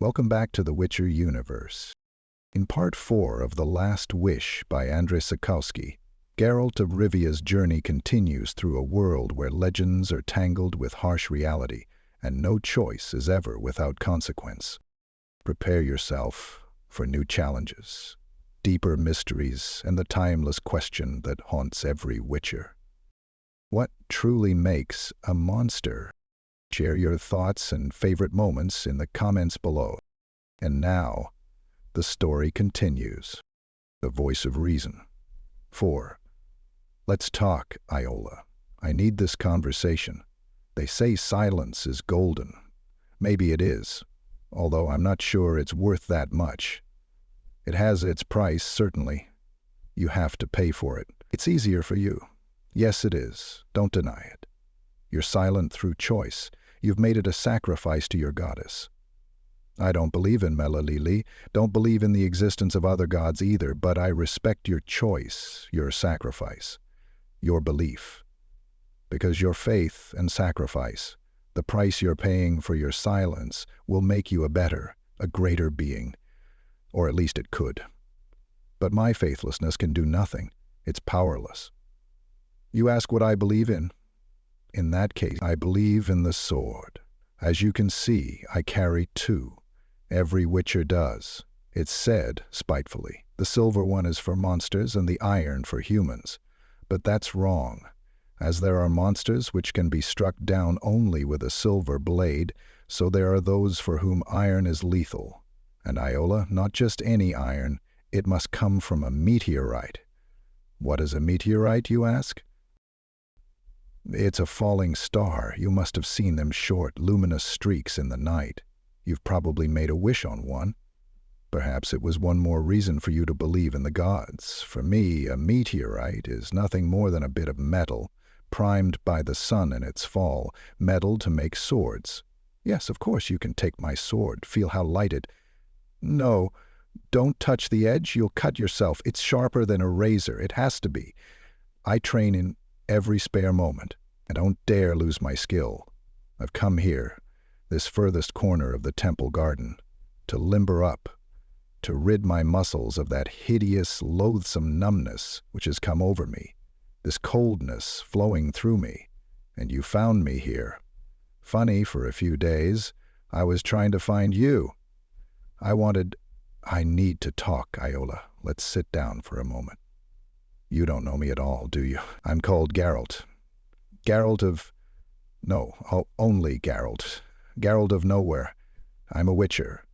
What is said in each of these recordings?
Welcome back to the Witcher universe. In Part 4 of The Last Wish by Andrzej Sapkowski, Geralt of Rivia's journey continues through a world where legends are tangled with harsh reality, and no choice is ever without consequence. Prepare yourself for new challenges, deeper mysteries, and the timeless question that haunts every Witcher. What truly makes a monster? Share your thoughts and favorite moments in the comments below. And now, the story continues. The Voice of Reason. 4. Let's talk, Iola. I need this conversation. They say silence is golden. Maybe it is, although I'm not sure it's worth that much. It has its price, certainly. You have to pay for it. It's easier for you. Yes, it is. Don't deny it. You're silent through choice. You've made it a sacrifice to your goddess. I don't believe in Melalili, don't believe in the existence of other gods either, but I respect your choice, your sacrifice, your belief. Because your faith and sacrifice, the price you're paying for your silence, will make you a better, a greater being. Or at least it could. But my faithlessness can do nothing. It's powerless. You ask what I believe in? In that case, I believe in the sword. As you can see, I carry two. Every Witcher does. It's said, spitefully, the silver one is for monsters and the iron for humans. But that's wrong, as there are monsters which can be struck down only with a silver blade, so there are those for whom iron is lethal. And Iola, not just any iron, it must come from a meteorite. What is a meteorite, you ask? It's a falling star. You must have seen them short, luminous streaks in the night. You've probably made a wish on one. Perhaps it was one more reason for you to believe in the gods. For me, a meteorite is nothing more than a bit of metal, primed by the sun in its fall, metal to make swords. Yes, of course you can take my sword. Feel how light it... No, don't touch the edge. You'll cut yourself. It's sharper than a razor. It has to be. I train in every spare moment. I don't dare lose my skill. I've come here, this furthest corner of the temple garden, to limber up, to rid my muscles of that hideous, loathsome numbness which has come over me, this coldness flowing through me. And you found me here. Funny, for a few days, I was trying to find you. I need to talk, Iola. Let's sit down for a moment. You don't know me at all, do you? I'm called Geralt. Geralt of... No, only Geralt. Geralt of Nowhere. I'm a Witcher.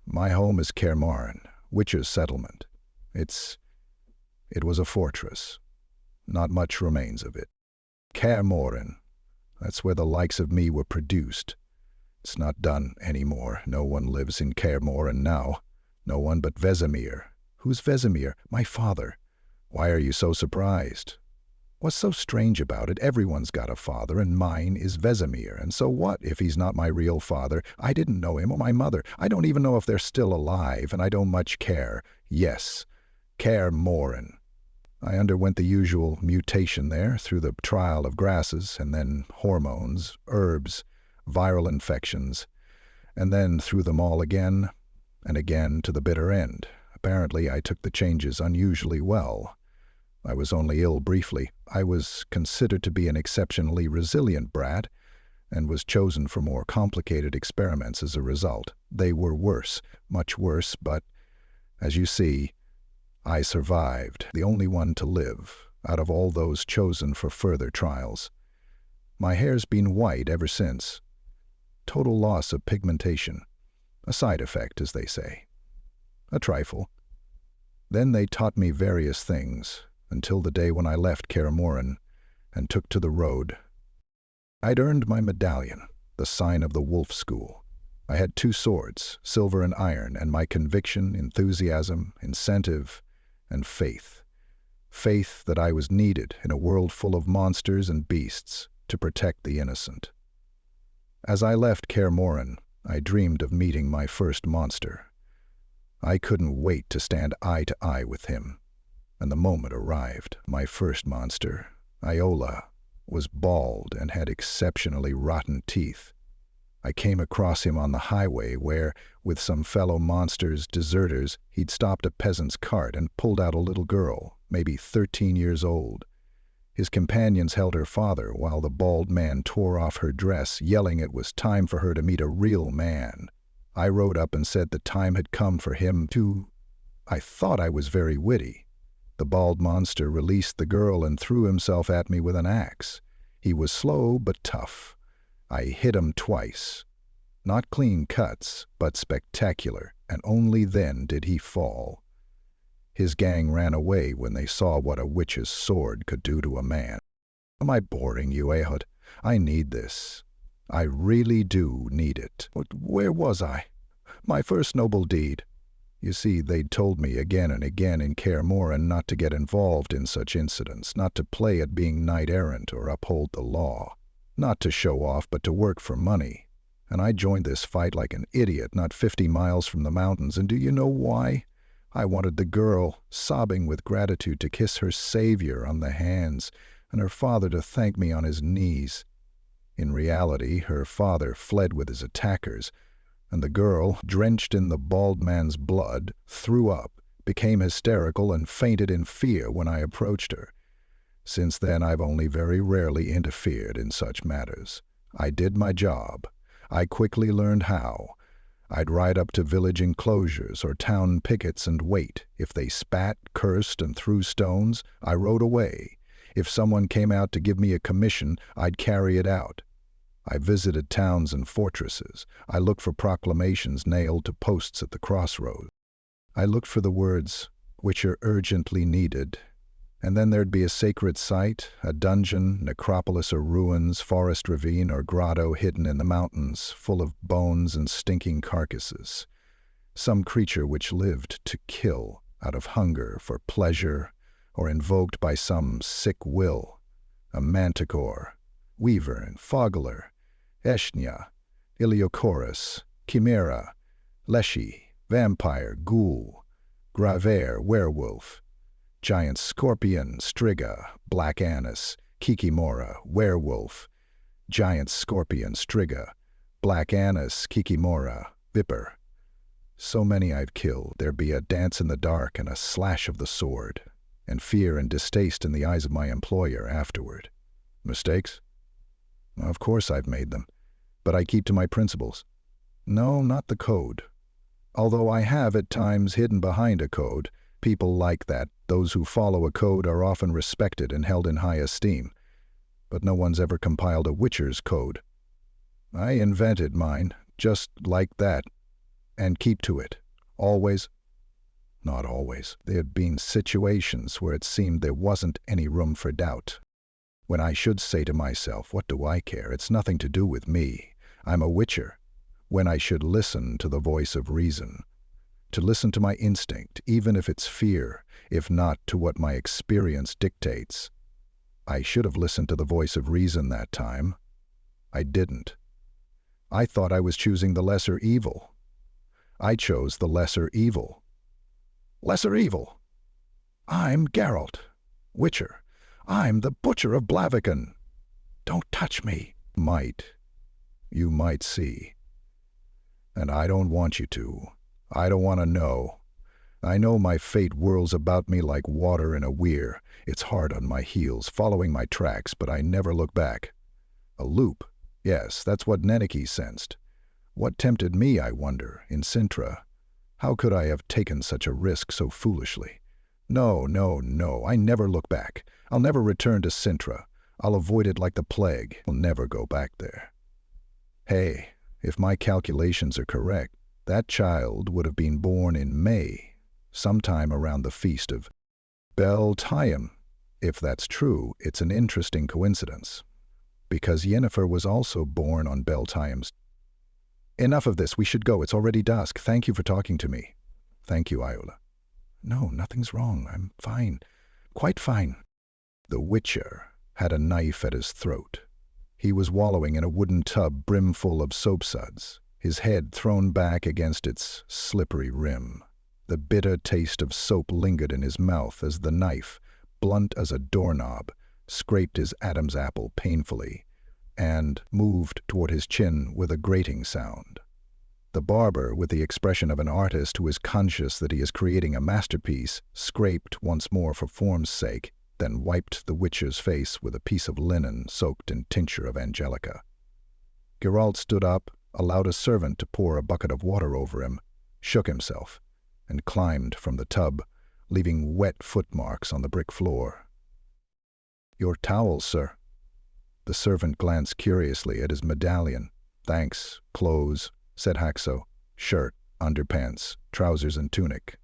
My home is Kaer Morhen, Witcher's settlement. It was a fortress. Not much remains of it. Kaer Morhen. That's where the likes of me were produced. It's not done anymore. No one lives in Kaer Morhen now. No one but Vesemir. Who's Vesemir? My father. Why are you so surprised? What's so strange about it? Everyone's got a father, and mine is Vesemir. And so what if he's not my real father? I didn't know him or my mother. I don't even know if they're still alive, and I don't much care. Yes, Kaer Morhen. I underwent the usual mutation there through the trial of grasses, and then hormones, herbs, viral infections, and then through them all again and again to the bitter end. Apparently, I took the changes unusually well. I was only ill briefly. I was considered to be an exceptionally resilient brat and was chosen for more complicated experiments as a result. They were worse, much worse, but, as you see, I survived, the only one to live, out of all those chosen for further trials. My hair's been white ever since. Total loss of pigmentation. A side effect, as they say. A trifle. Then they taught me various things, until the day when I left Kaer Morhen and took to the road. I'd earned my medallion, the sign of the Wolf School. I had two swords, silver and iron, and my conviction, enthusiasm, incentive, and faith. Faith that I was needed in a world full of monsters and beasts to protect the innocent. As I left Kaer Morhen, I dreamed of meeting my first monster. I couldn't wait to stand eye to eye with him. And the moment arrived. My first monster, Iola, was bald and had exceptionally rotten teeth. I came across him on the highway where, with some fellow monsters, deserters, he'd stopped a peasant's cart and pulled out a little girl, maybe 13 years old. His companions held her father while the bald man tore off her dress, yelling it was time for her to meet a real man. I rode up and said the time had come for him to... I thought I was very witty. The bald monster released the girl and threw himself at me with an axe. He was slow but tough. I hit him twice. Not clean cuts, but spectacular, and only then did he fall. His gang ran away when they saw what a witch's sword could do to a man. Am I boring you, Ehud? I need this. I really do need it. Where was I? My first noble deed. You see, they'd told me again and again in Kaer Morhen not to get involved in such incidents, not to play at being knight-errant or uphold the law, not to show off but to work for money. And I joined this fight like an idiot, not 50 miles from the mountains, and do you know why? I wanted the girl, sobbing with gratitude, to kiss her savior on the hands, and her father to thank me on his knees. In reality, her father fled with his attackers, and the girl, drenched in the bald man's blood, threw up, became hysterical, and fainted in fear when I approached her. Since then, I've only very rarely interfered in such matters. I did my job. I quickly learned how. I'd ride up to village enclosures or town pickets and wait. If they spat, cursed, and threw stones, I rode away. If someone came out to give me a commission, I'd carry it out. I visited towns and fortresses. I looked for proclamations nailed to posts at the crossroads. I looked for the words, which are urgently needed. And then there'd be a sacred site, a dungeon, necropolis or ruins, forest ravine or grotto hidden in the mountains, full of bones and stinking carcasses. Some creature which lived to kill, out of hunger, for pleasure, or invoked by some sick will. A manticore, weaver, fogler, Eshnia, Iliochorus, chimera, leshy, vampire, ghoul, graver, werewolf, giant scorpion, striga, black anise, kikimora, werewolf, giant scorpion, striga, black anise, kikimora, viper. So many I've killed, there'd be a dance in the dark and a slash of the sword, and fear and distaste in the eyes of my employer afterward. Mistakes? Of course I've made them, but I keep to my principles. No, not the code. Although I have at times hidden behind a code, people like that. Those who follow a code are often respected and held in high esteem. But no one's ever compiled a witcher's code. I invented mine, just like that, and keep to it. Always. Not always. There have been situations where it seemed there wasn't any room for doubt. When I should say to myself, what do I care? It's nothing to do with me. I'm a witcher. When I should listen to the voice of reason. To listen to my instinct, even if it's fear, if not to what my experience dictates. I should have listened to the voice of reason that time. I didn't. I thought I was choosing the lesser evil. I chose the lesser evil. Lesser evil. I'm Geralt, Witcher. I'm the Butcher of Blaviken. Don't touch me. You might see. And I don't want you to. I don't want to know. I know my fate whirls about me like water in a weir. It's hard on my heels, following my tracks, but I never look back. A loop. Yes, that's what Neneke sensed. What tempted me, I wonder, in Sintra? How could I have taken such a risk so foolishly? No, I never look back. I'll never return to Sintra. I'll avoid it like the plague. I'll never go back there. Hey, if my calculations are correct, that child would have been born in May, sometime around the feast of Beltane. If that's true, it's an interesting coincidence, because Yennefer was also born on Beltane's. Enough of this, we should go. It's already dusk. Thank you for talking to me. Thank you, Iola. No, nothing's wrong. I'm fine. Quite fine. The Witcher had a knife at his throat. He was wallowing in a wooden tub brimful of soapsuds, his head thrown back against its slippery rim. The bitter taste of soap lingered in his mouth as the knife, blunt as a doorknob, scraped his Adam's apple painfully. and moved toward his chin with a grating sound. The barber, with the expression of an artist who is conscious that he is creating a masterpiece, scraped once more for form's sake, then wiped the witcher's face with a piece of linen soaked in tincture of angelica. Geralt stood up, allowed a servant to pour a bucket of water over him, shook himself, and climbed from the tub, leaving wet footmarks on the brick floor. "Your towel, sir." The servant glanced curiously at his medallion. "Thanks. Clothes," said Haxo. "Shirt, underpants, trousers and tunic."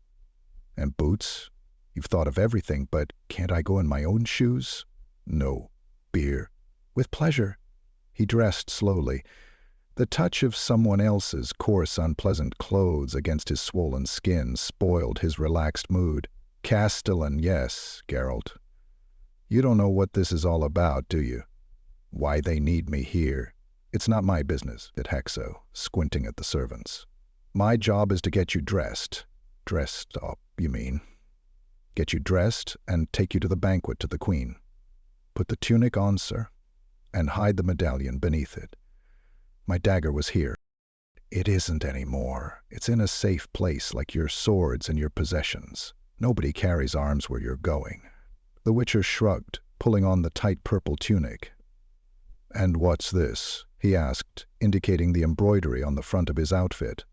"And boots? You've thought of everything, but can't I go in my own shoes?" "No." "Beer?" "With pleasure." He dressed slowly. The touch of someone else's coarse, unpleasant clothes against his swollen skin spoiled his relaxed mood. "Castellan, yes, Geralt. You don't know what this is all about, do you? Why they need me here? It's not my business," said Haxo, squinting at the servants. "My job is to get you dressed. Dressed up, you mean. Get you dressed and take you to the banquet to the Queen. Put the tunic on, sir, and hide the medallion beneath it. My dagger was here." "It isn't anymore. It's in a safe place like your swords and your possessions. Nobody carries arms where you're going." The Witcher shrugged, pulling on the tight purple tunic. "And what's this?" he asked, indicating the embroidery on the front of his outfit.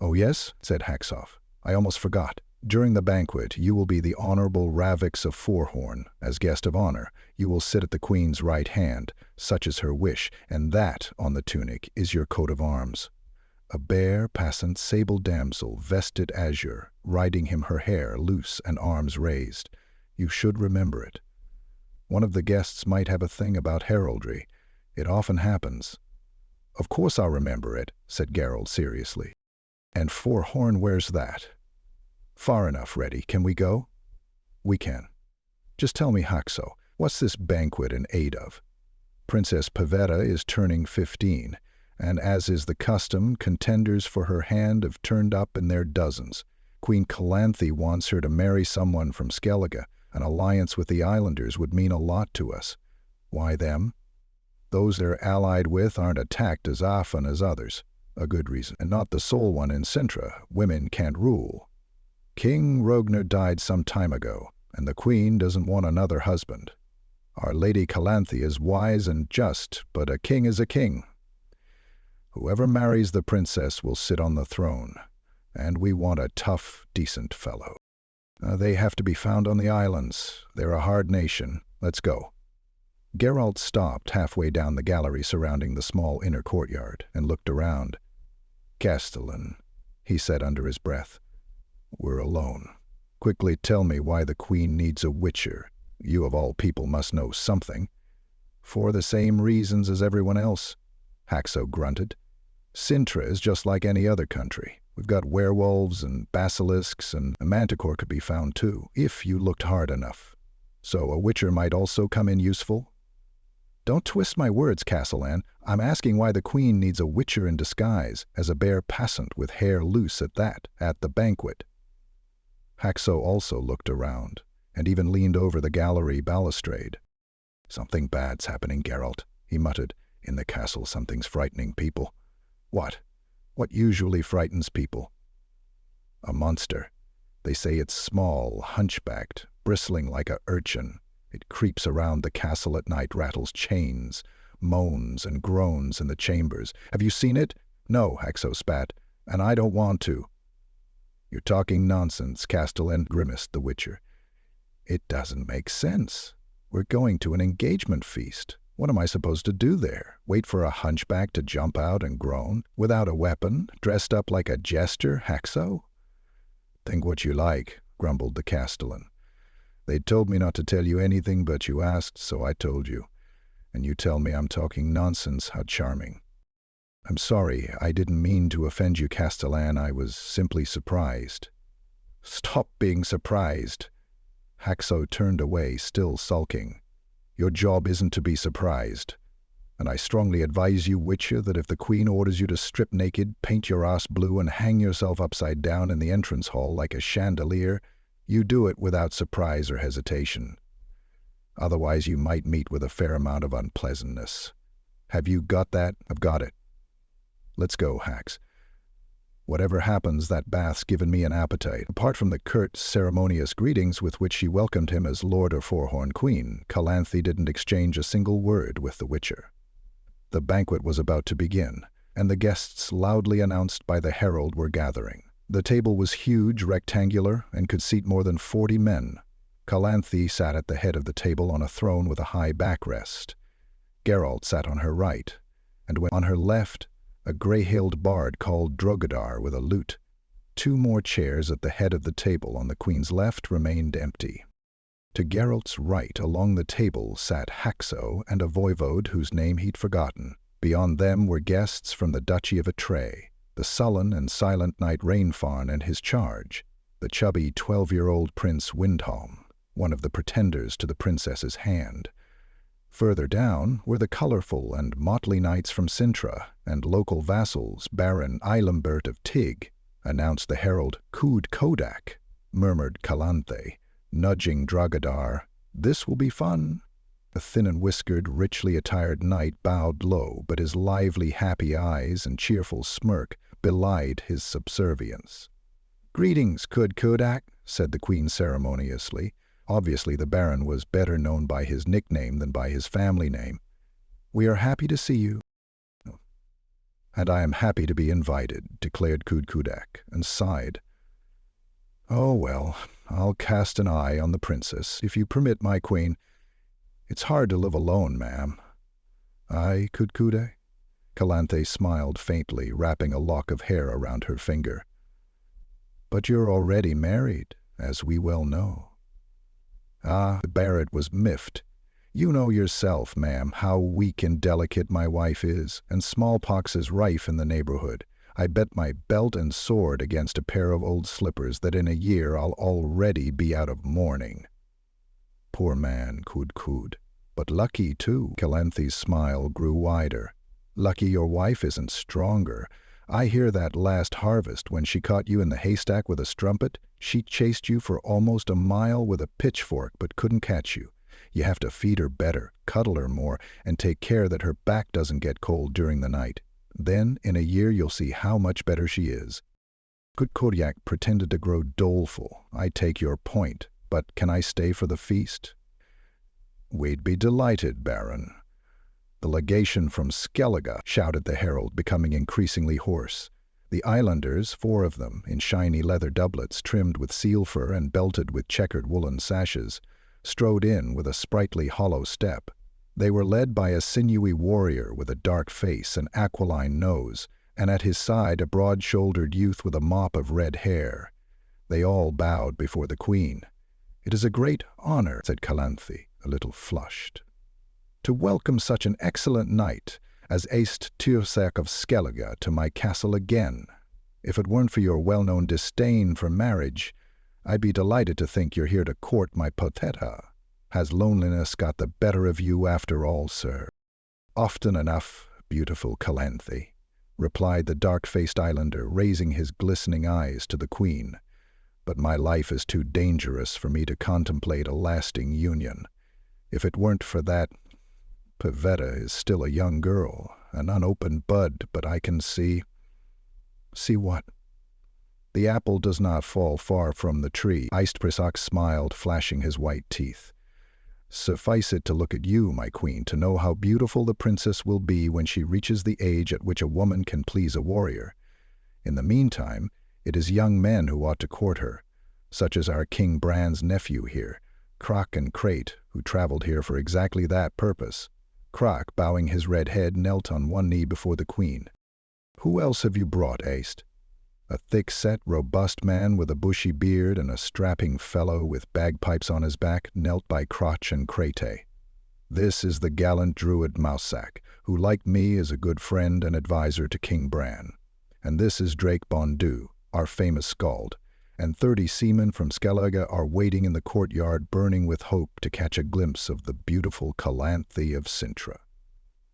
"Oh yes," said Haxo. "I almost forgot. During the banquet, you will be the Honorable Ravix of Forhorn. As guest of honor, you will sit at the Queen's right hand, such is her wish, and that, on the tunic, is your coat of arms. A bare, passant sable damsel, vested azure, riding him her hair loose and arms raised. You should remember it. One of the guests might have a thing about heraldry. It often happens." "Of course I'll remember it," said Geralt seriously. "And Forhorn wears that." "Far enough, ready. Can we go?" "We can. Just tell me, Haxo, what's this banquet in aid of?" "Princess Pavetta is turning 15, and as is the custom, contenders for her hand have turned up in their dozens. Queen Calanthe wants her to marry someone from Skellige. An alliance with the Islanders would mean a lot to us." "Why them?" "Those they're allied with aren't attacked as often as others." "A good reason, and not the sole one in Sintra. Women can't rule. King Rogner died some time ago, and the Queen doesn't want another husband. Our Lady Calanthe is wise and just, but a king is a king. Whoever marries the princess will sit on the throne, and we want a tough, decent fellow. They have to be found on the islands. They're a hard nation. Let's go." Geralt stopped halfway down the gallery surrounding the small inner courtyard and looked around. "Castellan," he said under his breath. "We're alone. Quickly tell me why the Queen needs a witcher. You of all people must know something." "For the same reasons as everyone else," Haxo grunted. "Sintra is just like any other country. We've got werewolves and basilisks, and a manticore could be found too, if you looked hard enough. So a witcher might also come in useful?" "Don't twist my words, Castellan. I'm asking why the Queen needs a witcher in disguise, as a bare passant with hair loose at that, at the banquet." Haxo also looked around, and even leaned over the gallery balustrade. "Something bad's happening, Geralt," he muttered. "In the castle something's frightening people." "What? What usually frightens people?" "A monster. They say it's small, hunchbacked, bristling like a urchin. It creeps around the castle at night, rattles chains, moans and groans in the chambers. Have you seen it?" "No," Haxo spat, "and I don't want to." "You're talking nonsense," Castellan grimaced the Witcher. "It doesn't make sense. We're going to an engagement feast. What am I supposed to do there? Wait for a hunchback to jump out and groan? Without a weapon? Dressed up like a jester, Haxo?" "Think what you like," grumbled the Castellan. "They told me not to tell you anything but you asked, so I told you. And you tell me I'm talking nonsense. How charming." "I'm sorry. I didn't mean to offend you, Castellan. I was simply surprised." "Stop being surprised." Haxo turned away, still sulking. "Your job isn't to be surprised. And I strongly advise you, Witcher, that if the Queen orders you to strip naked, paint your ass blue, and hang yourself upside down in the entrance hall like a chandelier, you do it without surprise or hesitation. Otherwise you might meet with a fair amount of unpleasantness. Have you got that? I've got it. Let's go, Hax. Whatever happens, that bath's given me an appetite. Apart from the curt, ceremonious greetings with which she welcomed him as Lord or Four-Horn Queen, Calanthe didn't exchange a single word with the Witcher. The banquet was about to begin, and the guests loudly announced by the herald were gathering. The table was huge, rectangular, and could seat more than 40 men. Calanthe sat at the head of the table on a throne with a high backrest. Geralt sat on her right, and on her left, a grey-hailed bard called Drogodar with a lute. 2 more chairs at the head of the table on the queen's left remained empty. To Geralt's right along the table sat Haxo and a voivode whose name he'd forgotten. Beyond them were guests from the Duchy of Atray, the sullen and silent knight Rainfarn and his charge, the chubby 12-year-old Prince Windhelm, one of the pretenders to the princess's hand. Further down were the colorful and motley knights from Sintra and local vassals Baron Eilembert of Tig. Announced the herald. "Kud Kodak," murmured Calanthe, nudging Drogodar. "This will be fun." A thin and whiskered, richly attired knight bowed low, but his lively, happy eyes and cheerful smirk belied his subservience. "Greetings, Kud Kodak," said the queen ceremoniously. Obviously, the Baron was better known by his nickname than by his family name. "We are happy to see you." "And I am happy to be invited," declared Kud Kodak, and sighed. "Oh, well, I'll cast an eye on the princess, if you permit, my queen. It's hard to live alone, ma'am." "Aye, Kud Kodak?" Calanthe smiled faintly, wrapping a lock of hair around her finger. "But you're already married, as we well know." "Ah," the Barrett was miffed. "You know yourself, ma'am, how weak and delicate my wife is, and smallpox is rife in the neighborhood. I bet my belt and sword against a pair of old slippers that in a year I'll already be out of mourning." "Poor man, Kud. But lucky, too." Calanthe's smile grew wider. "Lucky your wife isn't stronger. I hear that last harvest, when she caught you in the haystack with a strumpet, she chased you for almost a mile with a pitchfork but couldn't catch you. You have to feed her better, cuddle her more, and take care that her back doesn't get cold during the night. Then, in a year, you'll see how much better she is." Kud Kodak pretended to grow doleful. "I take your point, but can I stay for the feast?" "We'd be delighted, Baron." "The legation from Skellige," shouted the herald, becoming increasingly hoarse. The islanders, 4 of them, in shiny leather doublets trimmed with seal fur and belted with checkered woolen sashes, strode in with a sprightly hollow step. They were led by a sinewy warrior with a dark face and aquiline nose, and at his side a broad-shouldered youth with a mop of red hair. They all bowed before the queen. "It is a great honor," said Calanthe, a little flushed, "to welcome such an excellent knight as Aist Tursek of Skellige to my castle again. If it weren't for your well-known disdain for marriage, I'd be delighted to think you're here to court my potetta. Has loneliness got the better of you after all, sir?" "Often enough, beautiful Calanthe," replied the dark-faced islander, raising his glistening eyes to the queen. "But my life is too dangerous for me to contemplate a lasting union. If it weren't for that, Pavetta is still a young girl, an unopened bud, but I can see—" "See what?" "The apple does not fall far from the tree." Eistprisak smiled, flashing his white teeth. "Suffice it to look at you, my queen, to know how beautiful the princess will be when she reaches the age at which a woman can please a warrior. In the meantime, it is young men who ought to court her, such as our King Bran's nephew here, Krak and Crate, who traveled here for exactly that purpose." Krak, bowing his red head, knelt on one knee before the queen. "Who else have you brought, Aist?" A thick-set, robust man with a bushy beard and a strapping fellow with bagpipes on his back knelt by Crotch and Crate. "This is the gallant druid Mousak, who, like me, is a good friend and advisor to King Bran. And this is Drake Bondu, our famous skald, and 30 seamen from Skellige are waiting in the courtyard, burning with hope to catch a glimpse of the beautiful Calanthe of Sintra.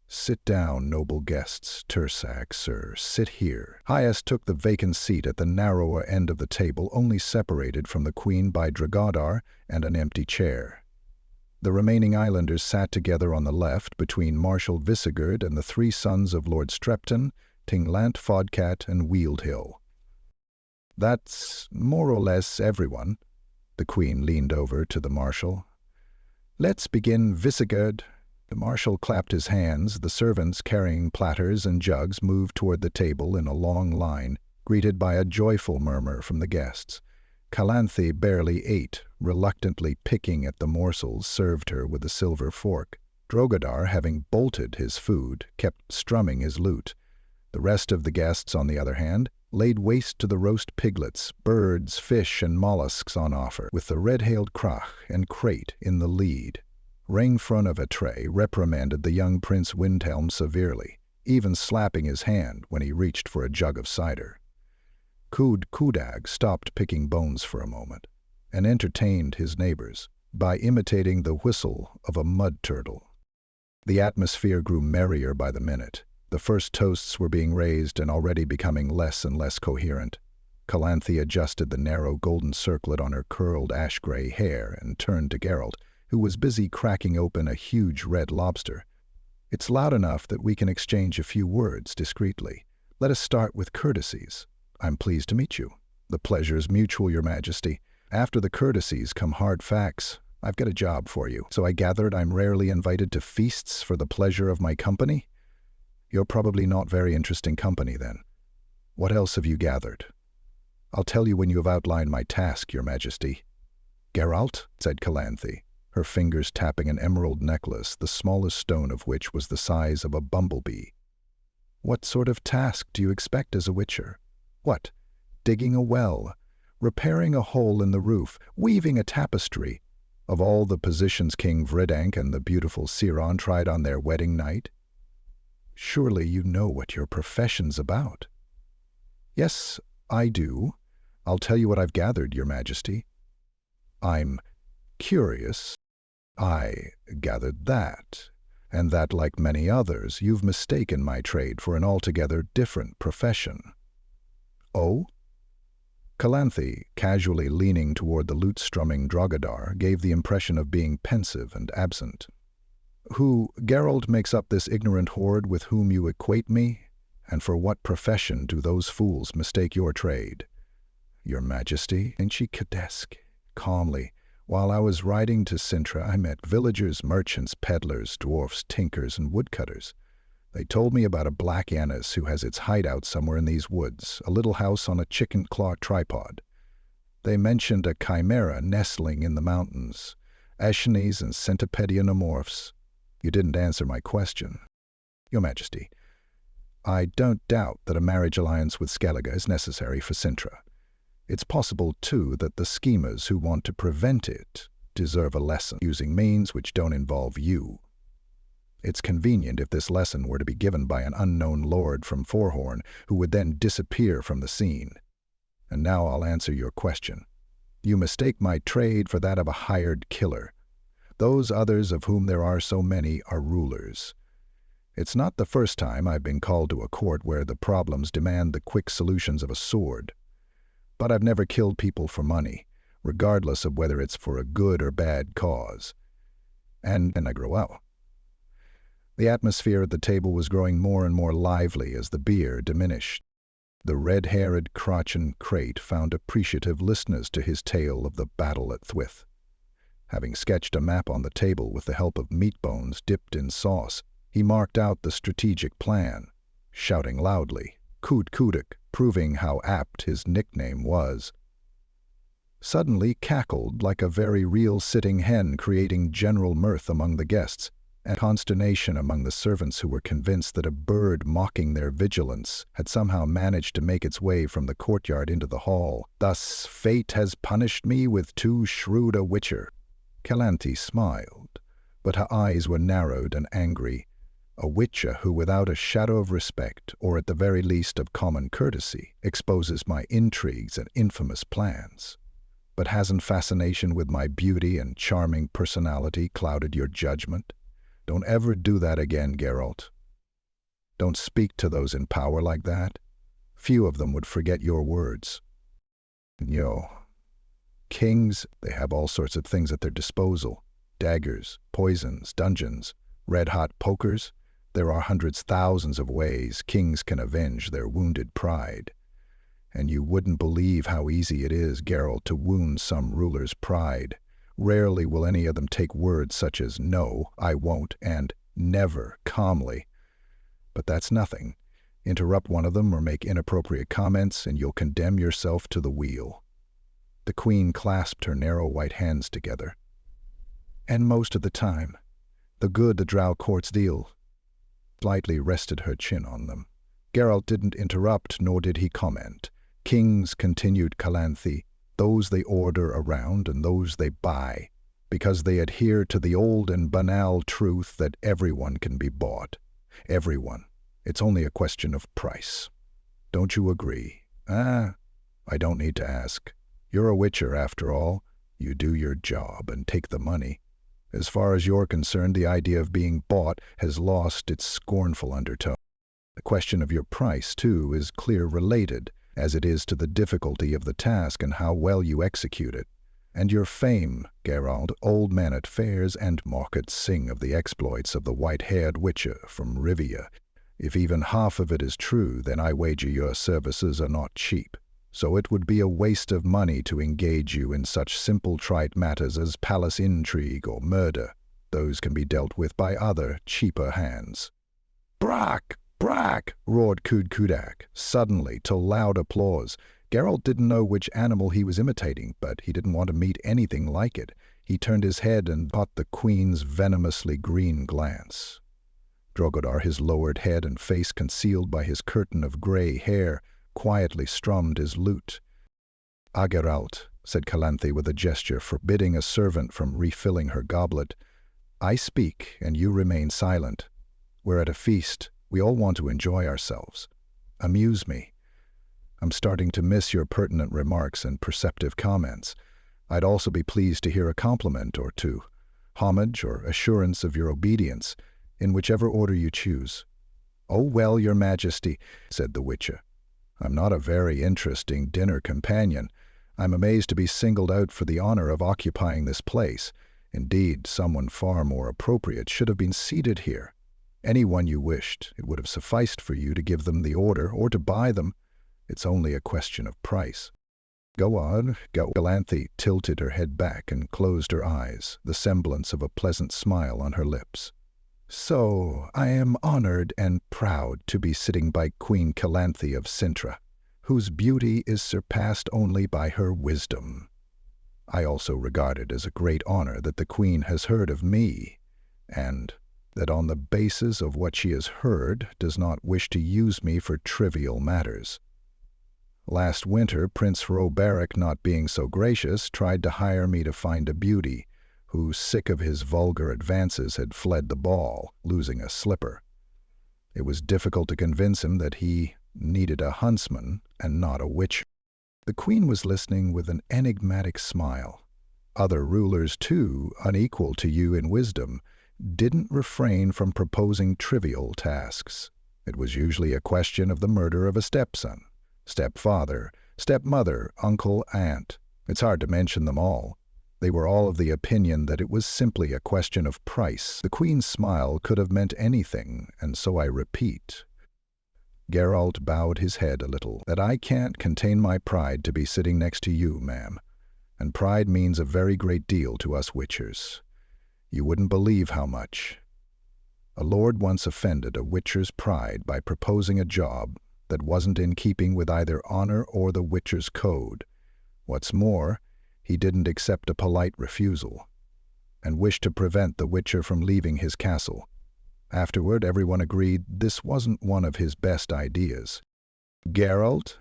Sit down, noble guests. Tursak, sir, sit here." Hyas took the vacant seat at the narrower end of the table, only separated from the queen by Drogodar and an empty chair. The remaining islanders sat together on the left between Marshal Visigurd and the three sons of Lord Strepton, Tinglant Fodcat, and Wieldhill. "That's more or less everyone." The Queen leaned over to the Marshal. "Let's begin, Visigurd." The Marshal clapped his hands. The servants carrying platters and jugs moved toward the table in a long line, greeted by a joyful murmur from the guests. Calanthe barely ate, reluctantly picking at the morsels served her with a silver fork. Drogodar, having bolted his food, kept strumming his lute. The rest of the guests, on the other hand, laid waste to the roast piglets, birds, fish, and mollusks on offer, with the red-hailed Krach and Crate in the lead. Rainfront of Atray reprimanded the young Prince Windhelm severely, even slapping his hand when he reached for a jug of cider. Kud Kudag stopped picking bones for a moment, and entertained his neighbors by imitating the whistle of a mud turtle. The atmosphere grew merrier by the minute. The first toasts were being raised and already becoming less and less coherent. Calanthe adjusted the narrow golden circlet on her curled ash-gray hair and turned to Geralt, who was busy cracking open a huge red lobster. "It's loud enough that we can exchange a few words discreetly. Let us start with courtesies. I'm pleased to meet you." "The pleasure's mutual, Your Majesty. After the courtesies come hard facts. I've got a job for you. So I gathered I'm rarely invited to feasts for the pleasure of my company?" "You're probably not very interesting company, then. What else have you gathered?" "I'll tell you when you have outlined my task, Your Majesty." "Geralt," said Calanthe, her fingers tapping an emerald necklace, the smallest stone of which was the size of a bumblebee. "What sort of task do you expect as a witcher? What? Digging a well, repairing a hole in the roof, weaving a tapestry, of all the positions King Vridank and the beautiful Siron tried on their wedding night? Surely you know what your profession's about." "Yes, I do. I'll tell you what I've gathered, Your Majesty." "I'm curious." "I gathered that, and that, like many others, you've mistaken my trade for an altogether different profession." "Oh?" Calanthe, casually leaning toward the lute-strumming Drogodar, gave the impression of being pensive and absent. "Who, Geralt, makes up this ignorant horde with whom you equate me? And for what profession do those fools mistake your trade?" "Your Majesty," and she Kadesk, calmly, "while I was riding to Sintra, I met villagers, merchants, peddlers, dwarfs, tinkers, and woodcutters. They told me about a black Annis who has its hideout somewhere in these woods, a little house on a chicken claw tripod. They mentioned a chimera nestling in the mountains, Aeschines and Centipedionomorphs. You didn't answer my question." "Your Majesty, I don't doubt that a marriage alliance with Skellige is necessary for Sintra. It's possible, too, that the schemers who want to prevent it deserve a lesson, using means which don't involve you. It's convenient if this lesson were to be given by an unknown lord from Forhorn, who would then disappear from the scene. And now I'll answer your question. You mistake my trade for that of a hired killer. Those others, of whom there are so many, are rulers. It's not the first time I've been called to a court where the problems demand the quick solutions of a sword. But I've never killed people for money, regardless of whether it's for a good or bad cause. And I grow out. The atmosphere at the table was growing more and more lively as the beer diminished. The red-haired Crochan Crate found appreciative listeners to his tale of the battle at Thwith. Having sketched a map on the table with the help of meat bones dipped in sauce, he marked out the strategic plan, shouting loudly, "Kud Kudik," proving how apt his nickname was. Suddenly cackled like a very real sitting hen, creating general mirth among the guests, and consternation among the servants who were convinced that a bird mocking their vigilance had somehow managed to make its way from the courtyard into the hall. "Thus fate has punished me with too shrewd a witcher." Calanthe smiled, but her eyes were narrowed and angry. "A witcher who, without a shadow of respect, or at the very least of common courtesy, exposes my intrigues and infamous plans. But hasn't fascination with my beauty and charming personality clouded your judgment? Don't ever do that again, Geralt. Don't speak to those in power like that. Few of them would forget your words. Kings, they have all sorts of things at their disposal. daggers, poisons, dungeons, red-hot pokers. There are hundreds, thousands of ways kings can avenge their wounded pride. And you wouldn't believe how easy it is, Geralt, to wound some ruler's pride. Rarely will any of them take words such as "no, I won't," and "never" calmly. But that's nothing. Interrupt one of them or make inappropriate comments, and you'll condemn yourself to the wheel. The Queen clasped her narrow white hands together. And most of the time, the good the Drow courts deal, lightly rested her chin on them. Geralt didn't interrupt, nor did he comment. Kings, continued Calanthe, those they order around and those they buy, because they adhere to the old and banal truth that everyone can be bought. Everyone. It's only a question of price. Don't you agree? I don't need to ask. You're a witcher, after all. You do your job and take the money. As far as you're concerned, the idea of being bought has lost its scornful undertone. The question of your price, too, is clear related, as it is to the difficulty of the task and how well you execute it. And your fame, Geralt, old men at fairs and markets sing of the exploits of the white-haired witcher from Rivia. If even half of it is true, then I wager your services are not cheap. So it would be a waste of money to engage you in such simple trite matters as palace intrigue or murder. Those can be dealt with by other, cheaper hands. "Brack! Brack!" roared Kudak, suddenly, to loud applause. Geralt didn't know which animal he was imitating, but he didn't want to meet anything like it. He turned his head and caught the Queen's venomously green glance. Drogodar, his lowered head and face concealed by his curtain of grey hair, quietly strummed his lute. "Geralt," said Calanthe with a gesture forbidding a servant from refilling her goblet, "I speak and you remain silent. We're at a feast. We all want to enjoy ourselves. Amuse me. I'm starting to miss your pertinent remarks and perceptive comments. I'd also be pleased to hear a compliment or two, homage or assurance of your obedience, in whichever order you choose." "Oh, well, your majesty," said the witcher. "I'm not a very interesting dinner companion. I'm amazed to be singled out for the honor of occupying this place. Indeed, someone far more appropriate should have been seated here. Anyone you wished, it would have sufficed for you to give them the order or to buy them. It's only a question of price." "Go on." Calanthe tilted her head back and closed her eyes, the semblance of a pleasant smile on her lips. "So, I am honored and proud to be sitting by Queen Calanthe of Cintra, whose beauty is surpassed only by her wisdom. I also regard it as a great honor that the Queen has heard of me, and that on the basis of what she has heard does not wish to use me for trivial matters. Last winter, Prince Roberic, not being so gracious, tried to hire me to find a beauty, who, sick of his vulgar advances, had fled the ball, losing a slipper. It was difficult to convince him that he needed a huntsman and not a witcher." The Queen was listening with an enigmatic smile. Other rulers, too, unequal to you in wisdom, didn't refrain from proposing trivial tasks. It was usually a question of the murder of a stepson, stepfather, stepmother, uncle, aunt. It's hard to mention them all. They were all of the opinion that it was simply a question of price. The Queen's smile could have meant anything, and so I repeat. Geralt bowed his head a little. "That I can't contain my pride to be sitting next to you, ma'am. And pride means a very great deal to us witchers. You wouldn't believe how much. A lord once offended a witcher's pride by proposing a job that wasn't in keeping with either honor or the witcher's code. What's more, he didn't accept a polite refusal, and wished to prevent the witcher from leaving his castle. Afterward, everyone agreed this wasn't one of his best ideas." "Geralt,"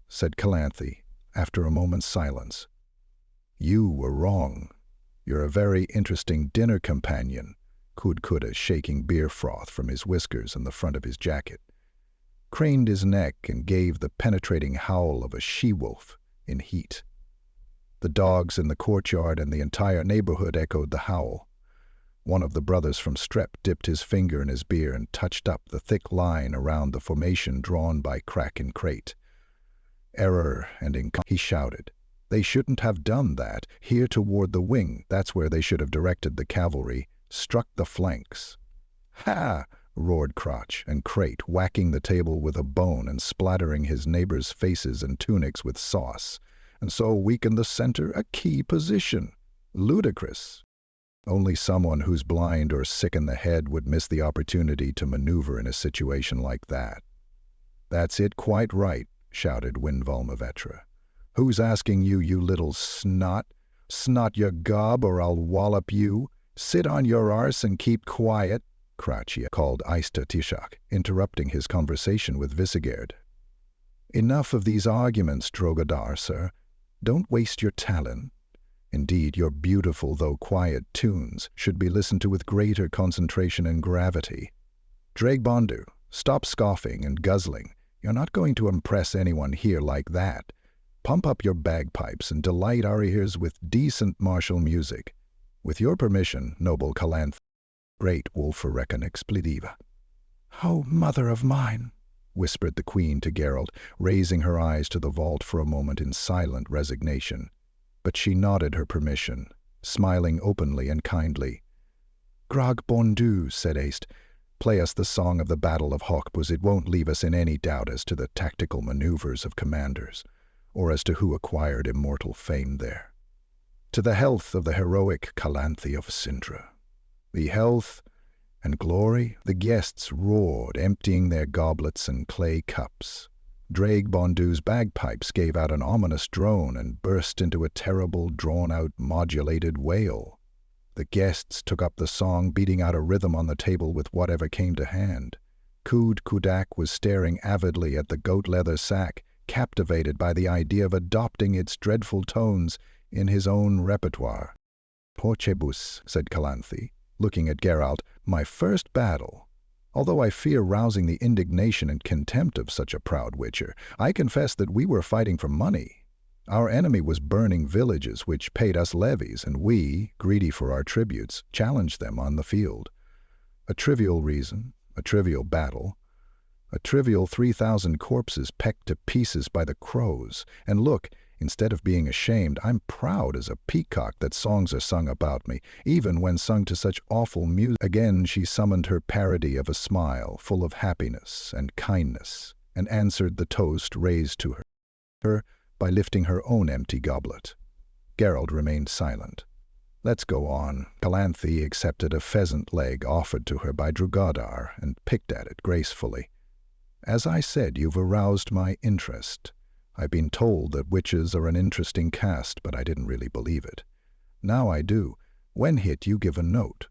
said Calanthe, after a moment's silence, "you were wrong. You're a very interesting dinner companion," Kudkuda, shaking beer froth from his whiskers in the front of his jacket, craned his neck and gave the penetrating howl of a she-wolf in heat. The dogs in the courtyard and the entire neighborhood echoed the howl. One of the brothers from Strep dipped his finger in his beer and touched up the thick line around the formation drawn by Crack and Crate. "Error and he shouted. They shouldn't have done that. Here toward the wing, that's where they should have directed the cavalry, struck the flanks. Ha! Roared Crotch and Crate, whacking the table with a bone and splattering his neighbors' faces and tunics with sauce, and so weaken the center, a key position. Ludicrous. Only someone who's blind or sick in the head would miss the opportunity to maneuver in a situation like that. That's it, quite right, shouted Windvalmavetra. Who's asking you, you little snot? Snot your gob or I'll wallop you. Sit on your arse and keep quiet, Cratchia called Aista Tishak, interrupting his conversation with Visigerd. Enough of these arguments, Drogodar, sir. Don't waste your talent. Indeed, your beautiful though quiet tunes should be listened to with greater concentration and gravity. Dragbondu, stop scoffing and guzzling. You're not going to impress anyone here like that. Pump up your bagpipes and delight our ears with decent martial music. With your permission, noble Calanth. Great Wolferekan expletiva. Oh, mother of mine, whispered the queen to Geralt, raising her eyes to the vault for a moment in silent resignation. But she nodded her permission, smiling openly and kindly. Grog Bondu, said Aist, play us the song of the Battle of Hawkbus. It won't leave us in any doubt as to the tactical maneuvers of commanders, or as to who acquired immortal fame there. To the health of the heroic Calanthi of Sindra. The health and glory, the guests roared, emptying their goblets and clay cups. Dragbondu's bagpipes gave out an ominous drone and burst into a terrible, drawn-out, modulated wail. The guests took up the song, beating out a rhythm on the table with whatever came to hand. Kud Kudak was staring avidly at the goat-leather sack, captivated by the idea of adopting its dreadful tones in his own repertoire. Porcebus, said Calanthi, looking at Geralt, my first battle. Although I fear rousing the indignation and contempt of such a proud witcher, I confess that we were fighting for money. Our enemy was burning villages which paid us levies, and we, greedy for our tributes, challenged them on the field. A trivial reason, a trivial battle, a trivial 3,000 corpses pecked to pieces by the crows, and look, instead of being ashamed, I'm proud as a peacock that songs are sung about me, even when sung to such awful music. Again she summoned her parody of a smile, full of happiness and kindness, and answered the toast raised to her by lifting her own empty goblet. Geralt remained silent. Let's go on. Calanthi accepted a pheasant leg offered to her by Drogodar and picked at it gracefully. As I said, you've aroused my interest. I've been told that witches are an interesting caste, but I didn't really believe it. Now I do. When hit, you give a note,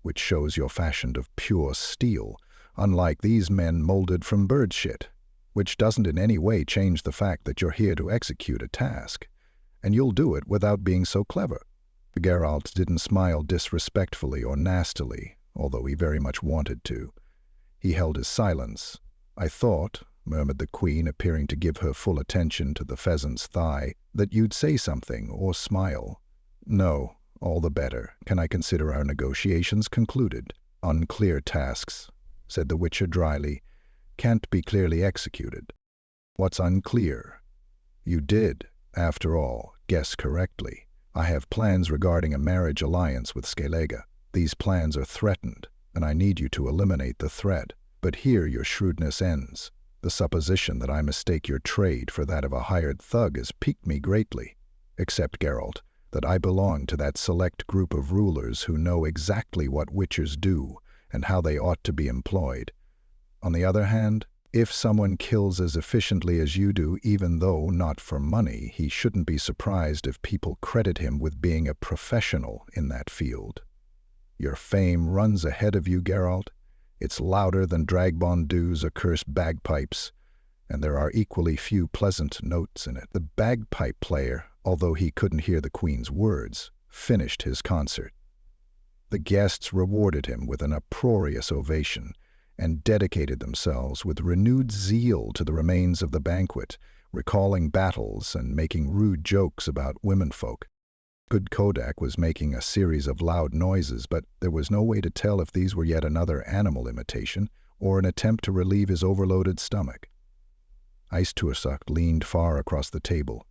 which shows you're fashioned of pure steel, unlike these men molded from bird shit, which doesn't in any way change the fact that you're here to execute a task, and you'll do it without being so clever. Geralt didn't smile disrespectfully or nastily, although he very much wanted to. He held his silence. I thought, murmured the queen, appearing to give her full attention to the pheasant's thigh, that you'd say something or smile. No, all the better. Can I consider our negotiations concluded? Unclear tasks, said the witcher dryly, can't be clearly executed. What's unclear? You did, after all, guess correctly. I have plans regarding a marriage alliance with Skelega. These plans are threatened, and I need you to eliminate the threat. But here your shrewdness ends. The supposition that I mistake your trade for that of a hired thug has piqued me greatly. Except, Geralt, that I belong to that select group of rulers who know exactly what witchers do and how they ought to be employed. On the other hand, if someone kills as efficiently as you do, even though not for money, he shouldn't be surprised if people credit him with being a professional in that field. Your fame runs ahead of you, Geralt. It's louder than Dragbondu's accursed bagpipes, and there are equally few pleasant notes in it. The bagpipe player, although he couldn't hear the queen's words, finished his concert. The guests rewarded him with an uproarious ovation, and dedicated themselves with renewed zeal to the remains of the banquet, recalling battles and making rude jokes about womenfolk. Good Kodak was making a series of loud noises, but there was no way to tell if these were yet another animal imitation or an attempt to relieve his overloaded stomach. Ice Tursak leaned far across the table.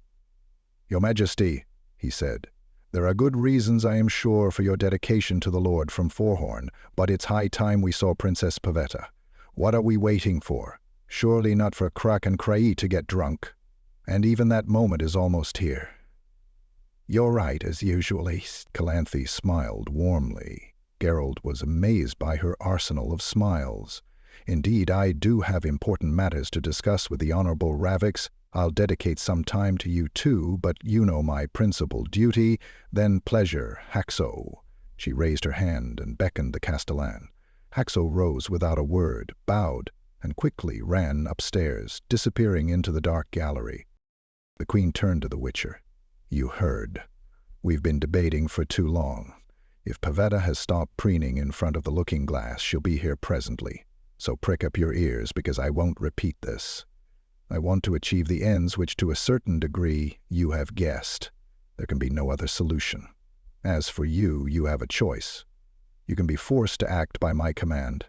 "Your Majesty," he said, "there are good reasons, I am sure, for your dedication to the Lord from Forhorn, but it's high time we saw Princess Pavetta. What are we waiting for? Surely not for Krak and Krai to get drunk. And even that moment is almost here." "You're right, as usually." Calanthe smiled warmly. Geralt was amazed by her arsenal of smiles. "Indeed, I do have important matters to discuss with the Honorable Ravix. I'll dedicate some time to you too, but you know my principal duty. Then pleasure, Haxo." She raised her hand and beckoned the Castellan. Haxo rose without a word, bowed, and quickly ran upstairs, disappearing into the dark gallery. The Queen turned to the Witcher. "You heard. We've been debating for too long. If Pavetta has stopped preening in front of the looking-glass, she'll be here presently. So prick up your ears, because I won't repeat this. I want to achieve the ends which, to a certain degree, you have guessed. There can be no other solution. As for you, you have a choice. You can be forced to act by my command.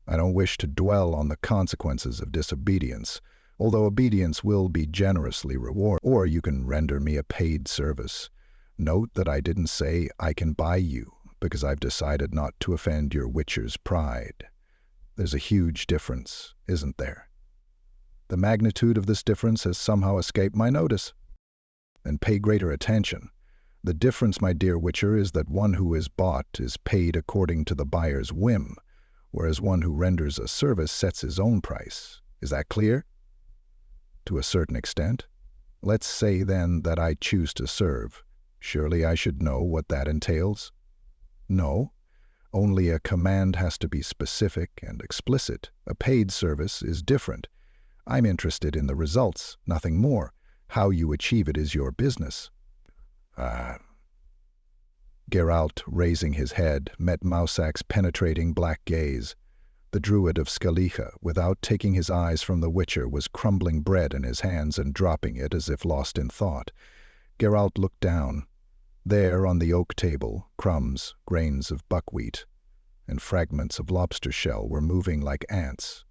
I don't wish to dwell on the consequences of disobedience, although obedience will be generously rewarded, or you can render me a paid service. Note that I didn't say I can buy you, because I've decided not to offend your Witcher's pride. There's a huge difference, isn't there? The magnitude of this difference has somehow escaped my notice. And pay greater attention. The difference, my dear Witcher, is that one who is bought is paid according to the buyer's whim, whereas one who renders a service sets his own price. Is that clear? To a certain extent. Let's say, then, that I choose to serve. Surely I should know what that entails? No. Only a command has to be specific and explicit. A paid service is different. I'm interested in the results, nothing more. How you achieve it is your business. Geralt, raising his head, met Mausak's penetrating black gaze. The druid of Scalicha, without taking his eyes from the Witcher, was crumbling bread in his hands and dropping it as if lost in thought. Geralt looked down. There, on the oak table, crumbs, grains of buckwheat, and fragments of lobster shell were moving like ants.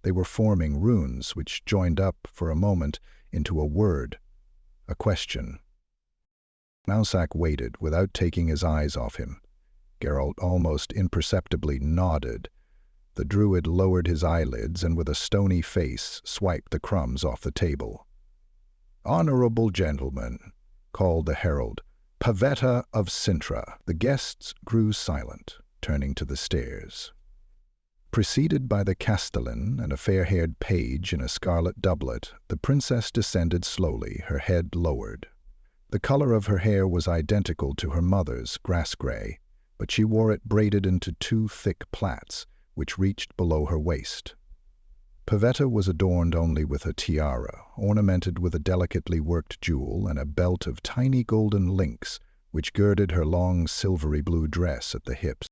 They were forming runes which joined up, for a moment, into a word, a question. Mausak waited, without taking his eyes off him. Geralt almost imperceptibly nodded. The druid lowered his eyelids and with a stony face swiped the crumbs off the table. "Honorable gentlemen," called the herald, "Pavetta of Cintra." The guests grew silent, turning to the stairs. Preceded by the castellan and a fair-haired page in a scarlet doublet, the princess descended slowly, her head lowered. The color of her hair was identical to her mother's, grass-gray, but she wore it braided into two thick plaits, which reached below her waist. Pavetta was adorned only with a tiara, ornamented with a delicately worked jewel and a belt of tiny golden links, which girded her long silvery blue dress at the hips.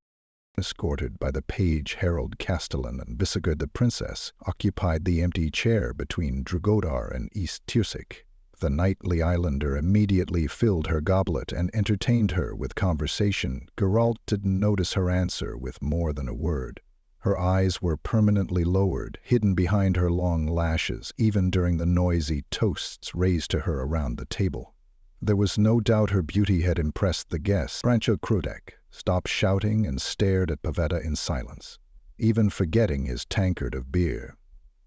Escorted by the page herald castellan and Visigoth, the princess occupied the empty chair between Drugodar and East Tirsic. The knightly islander immediately filled her goblet and entertained her with conversation. Geralt didn't notice her answer with more than a word. Her eyes were permanently lowered, hidden behind her long lashes, even during the noisy toasts raised to her around the table. There was no doubt her beauty had impressed the guests. Rancho Krudek stopped shouting and stared at Pavetta in silence, even forgetting his tankard of beer.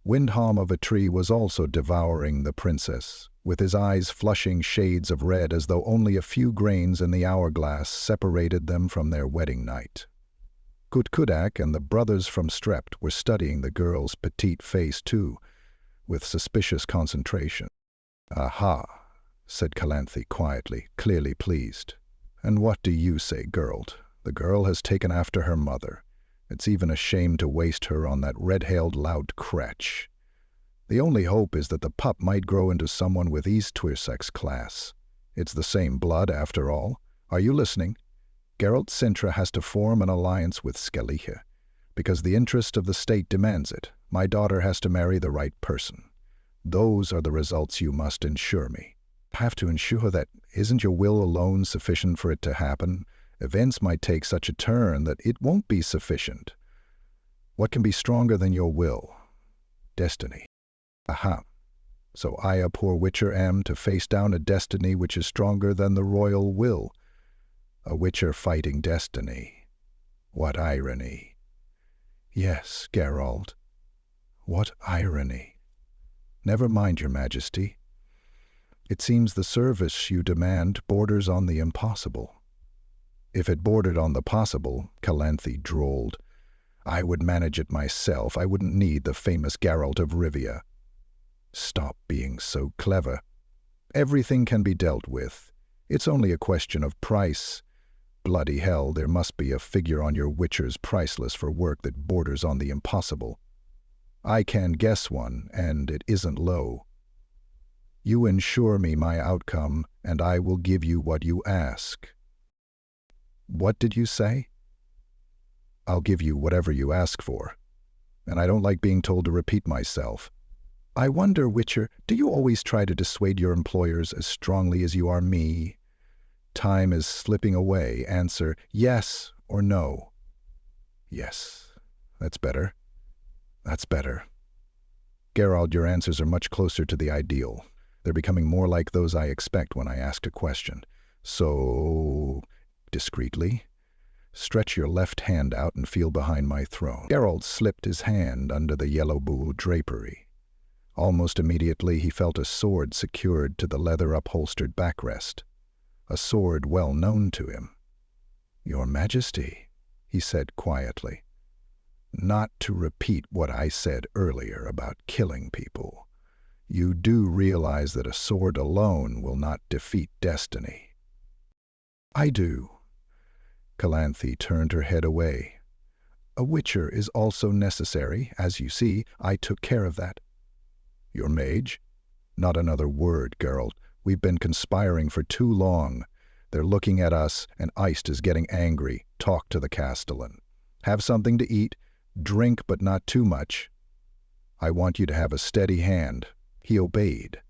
Windham of a Tree was also devouring the princess, with his eyes flushing shades of red as though only a few grains in the hourglass separated them from their wedding night. Kutkudak and the brothers from Strept were studying the girl's petite face too, with suspicious concentration. "Aha," said Calanthe quietly, clearly pleased. "And what do you say, Geralt? The girl has taken after her mother. It's even a shame to waste her on that red-hailed lout Kretch. The only hope is that the pup might grow into someone with East Twirsec's class. It's the same blood, after all. Are you listening? Geralt Cintra has to form an alliance with Scalicha, because the interest of the state demands it. My daughter has to marry the right person. Those are the results you must ensure me." "Have to ensure that? Isn't your will alone sufficient for it to happen? Events might take such a turn that it won't be sufficient. What can be stronger than your will? Destiny." "Aha. So I, a poor witcher, am to face down a destiny which is stronger than the royal will. A witcher fighting destiny. What irony. Yes, Geralt. What irony. Never mind, your majesty. It seems the service you demand borders on the impossible. If it bordered on the possible, Calanthe drawled, I would manage it myself. I wouldn't need the famous Geralt of Rivia. Stop being so clever. Everything can be dealt with. It's only a question of price. Bloody hell, there must be a figure on your witcher's price list for work that borders on the impossible. I can guess one, and it isn't low. You ensure me my outcome, and I will give you what you ask. What did you say? I'll give you whatever you ask for. And I don't like being told to repeat myself. I wonder, Witcher, do you always try to dissuade your employers as strongly as you are me? Time is slipping away. Answer yes or no. Yes. That's better. That's better. Geralt, your answers are much closer to the ideal. They're becoming more like those I expect when I ask a question. So, discreetly, stretch your left hand out and feel behind my throne. Geralt slipped his hand under the yellow buhl drapery. Almost immediately he felt a sword secured to the leather-upholstered backrest, a sword well known to him. Your Majesty, he said quietly, not to repeat what I said earlier about killing people. You do realize that a sword alone will not defeat destiny. I do. Calanthe turned her head away. A witcher is also necessary. As you see, I took care of that. Your mage? Not another word, Geralt. We've been conspiring for too long. They're looking at us, and Iced is getting angry. Talk to the Castellan. Have something to eat. Drink, but not too much. I want you to have a steady hand. He obeyed.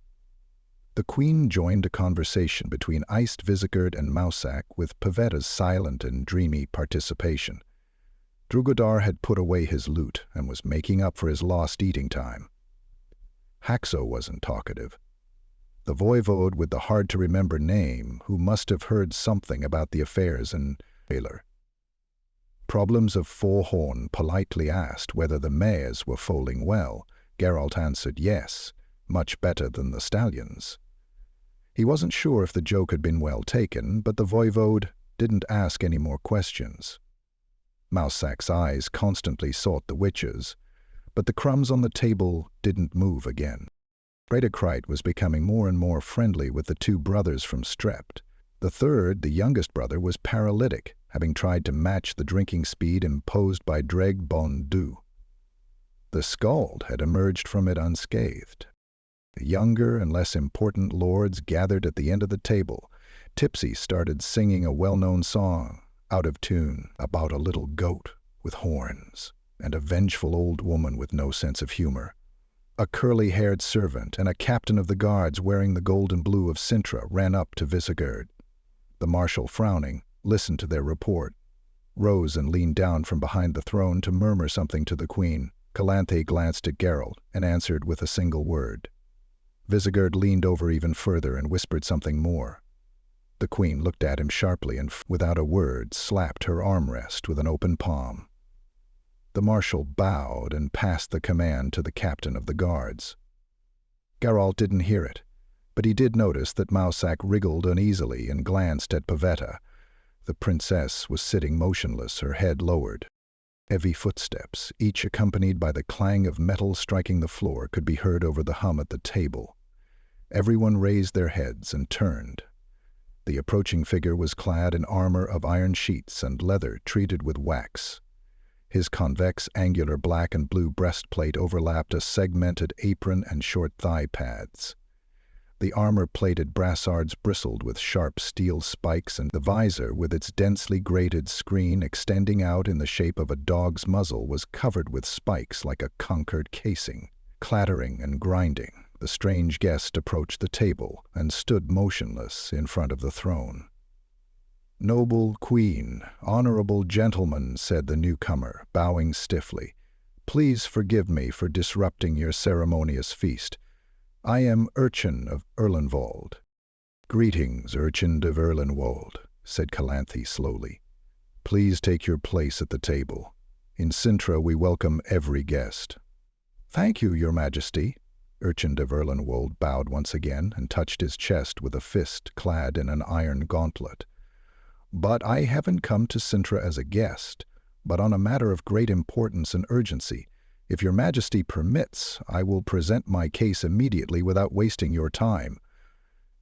The Queen joined a conversation between Iced Vizigerd and Mousak with Pavetta's silent and dreamy participation. Drugodar had put away his lute and was making up for his lost eating time. Haxo wasn't talkative. The voivode with the hard-to-remember name, who must have heard something about the affairs in Baylor. Problems of Four-Horn politely asked whether the mares were foaling well. Geralt answered yes, much better than the stallions. He wasn't sure if the joke had been well taken, but the voivode didn't ask any more questions. Mousak's eyes constantly sought the witches, but the crumbs on the table didn't move again. Bredekrite was becoming more and more friendly with the two brothers from Strept. The third, the youngest brother, was paralytic, having tried to match the drinking speed imposed by Dreg Bondu. The Skald had emerged from it unscathed. The younger and less important lords gathered at the end of the table. Tipsy started singing a well-known song, out of tune, about a little goat with horns and a vengeful old woman with no sense of humor. A curly-haired servant and a captain of the guards wearing the gold and blue of Sintra ran up to Vizigerd. The marshal, frowning, listened to their report, rose and leaned down from behind the throne to murmur something to the Queen. Calanthe glanced at Geralt and answered with a single word. Vizigerd leaned over even further and whispered something more. The Queen looked at him sharply and, without a word, slapped her armrest with an open palm. The marshal bowed and passed the command to the captain of the guards. Geralt didn't hear it, but he did notice that Mousak wriggled uneasily and glanced at Pavetta. The princess was sitting motionless, her head lowered. Heavy footsteps, each accompanied by the clang of metal striking the floor, could be heard over the hum at the table. Everyone raised their heads and turned. The approaching figure was clad in armor of iron sheets and leather treated with wax. His convex, angular black and blue breastplate overlapped a segmented apron and short thigh pads. The armor-plated brassards bristled with sharp steel spikes, and the visor, with its densely grated screen extending out in the shape of a dog's muzzle, was covered with spikes like a conquered casing. Clattering and grinding, the strange guest approached the table and stood motionless in front of the throne. "Noble Queen, honorable gentlemen," said the newcomer, bowing stiffly, "please forgive me for disrupting your ceremonious feast. I am Urchin of Erlenwald." "Greetings, Urchin of Erlenwald," said Calanthe slowly. "Please take your place at the table. In Sintra we welcome every guest." "Thank you, Your Majesty." Urchin of Erlenwald bowed once again and touched his chest with a fist clad in an iron gauntlet. "But I haven't come to Sintra as a guest, but on a matter of great importance and urgency. If Your Majesty permits, I will present my case immediately without wasting your time."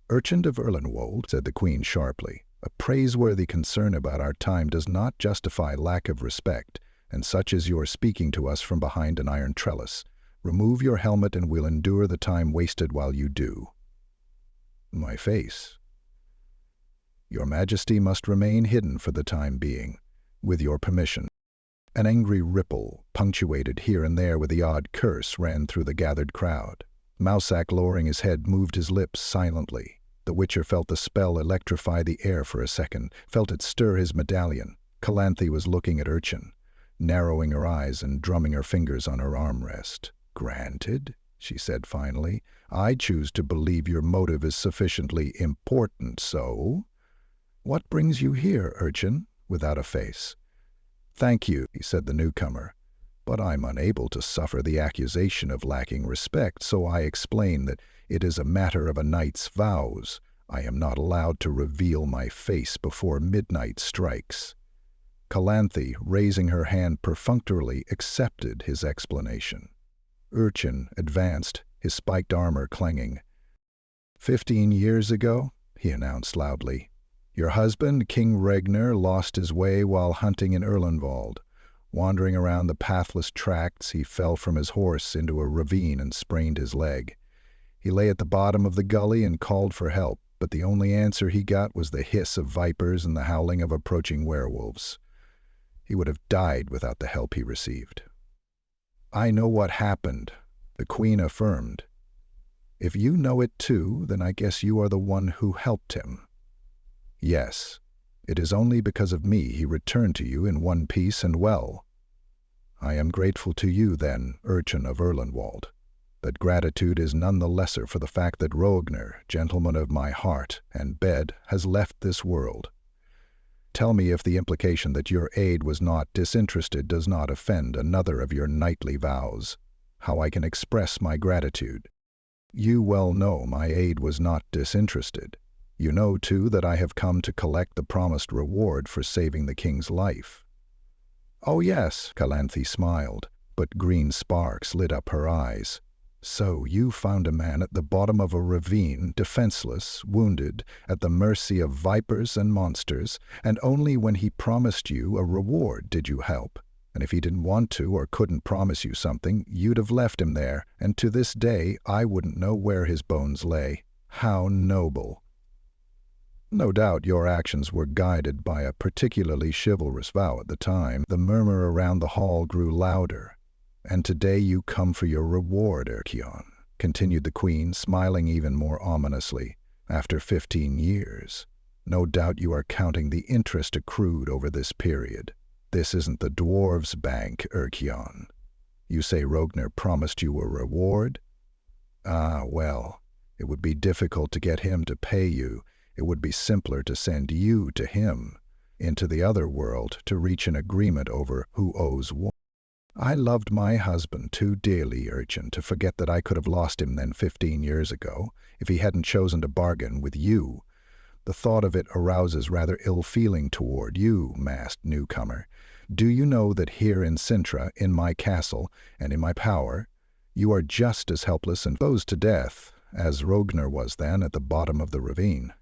"Urchin of Erlenwald," said the Queen sharply, "a praiseworthy concern about our time does not justify lack of respect, and such is your speaking to us from behind an iron trellis. Remove your helmet and we'll endure the time wasted while you do." "My face." "Your Majesty must remain hidden for the time being, with your permission." An angry ripple, punctuated here and there with the odd curse, ran through the gathered crowd. Mousak, lowering his head, moved his lips silently. The Witcher felt the spell electrify the air for a second, felt it stir his medallion. Calanthe was looking at Urchin, narrowing her eyes and drumming her fingers on her armrest. "Granted," she said finally. "I choose to believe your motive is sufficiently important, so—" "What brings you here, Urchin?" without a face. "Thank you," said the newcomer, "but I'm unable to suffer the accusation of lacking respect, so I explain that it is a matter of a knight's vows. I am not allowed to reveal my face before midnight strikes." Calanthe, raising her hand perfunctorily, accepted his explanation. Urchin advanced, his spiked armor clanging. 15 years ago," he announced loudly, "your husband, King Regner, lost his way while hunting in Erlenwald. Wandering around the pathless tracts, he fell from his horse into a ravine and sprained his leg. He lay at the bottom of the gully and called for help, but the only answer he got was the hiss of vipers and the howling of approaching werewolves. He would have died without the help he received." "I know what happened," the Queen affirmed. "If you know it too, then I guess you are the one who helped him." "Yes. It is only because of me he returned to you in one piece and well." "I am grateful to you, then, Urchin of Erlenwald. That gratitude is none the lesser for the fact that Rogner, gentleman of my heart and bed, has left this world. Tell me if the implication that your aid was not disinterested does not offend another of your knightly vows, how I can express my gratitude." "You well know my aid was not disinterested. You know, too, that I have come to collect the promised reward for saving the king's life." "Oh, yes," Calanthe smiled, but green sparks lit up her eyes. "So you found a man at the bottom of a ravine, defenseless, wounded, at the mercy of vipers and monsters, and only when he promised you a reward did you help. And if he didn't want to or couldn't promise you something, you'd have left him there, and to this day I wouldn't know where his bones lay. How noble!" "No doubt your actions were guided by a particularly chivalrous vow at the time." The murmur around the hall grew louder. "And today you come for your reward, Urkion," continued the Queen, smiling even more ominously. "After 15 years. No doubt you are counting the interest accrued over this period. This isn't the dwarves' bank, Urkion. You say Rogner promised you a reward? Ah, well, it would be difficult to get him to pay you. It would be simpler to send you to him, into the other world, to reach an agreement over who owes what. I loved my husband too dearly, Urchin, to forget that I could have lost him then 15 years ago, if he hadn't chosen to bargain with you. The thought of it arouses rather ill feeling toward you, masked newcomer. Do you know that here in Sintra, in my castle, and in my power, you are just as helpless and exposed to death as Rogner was then at the bottom of the ravine?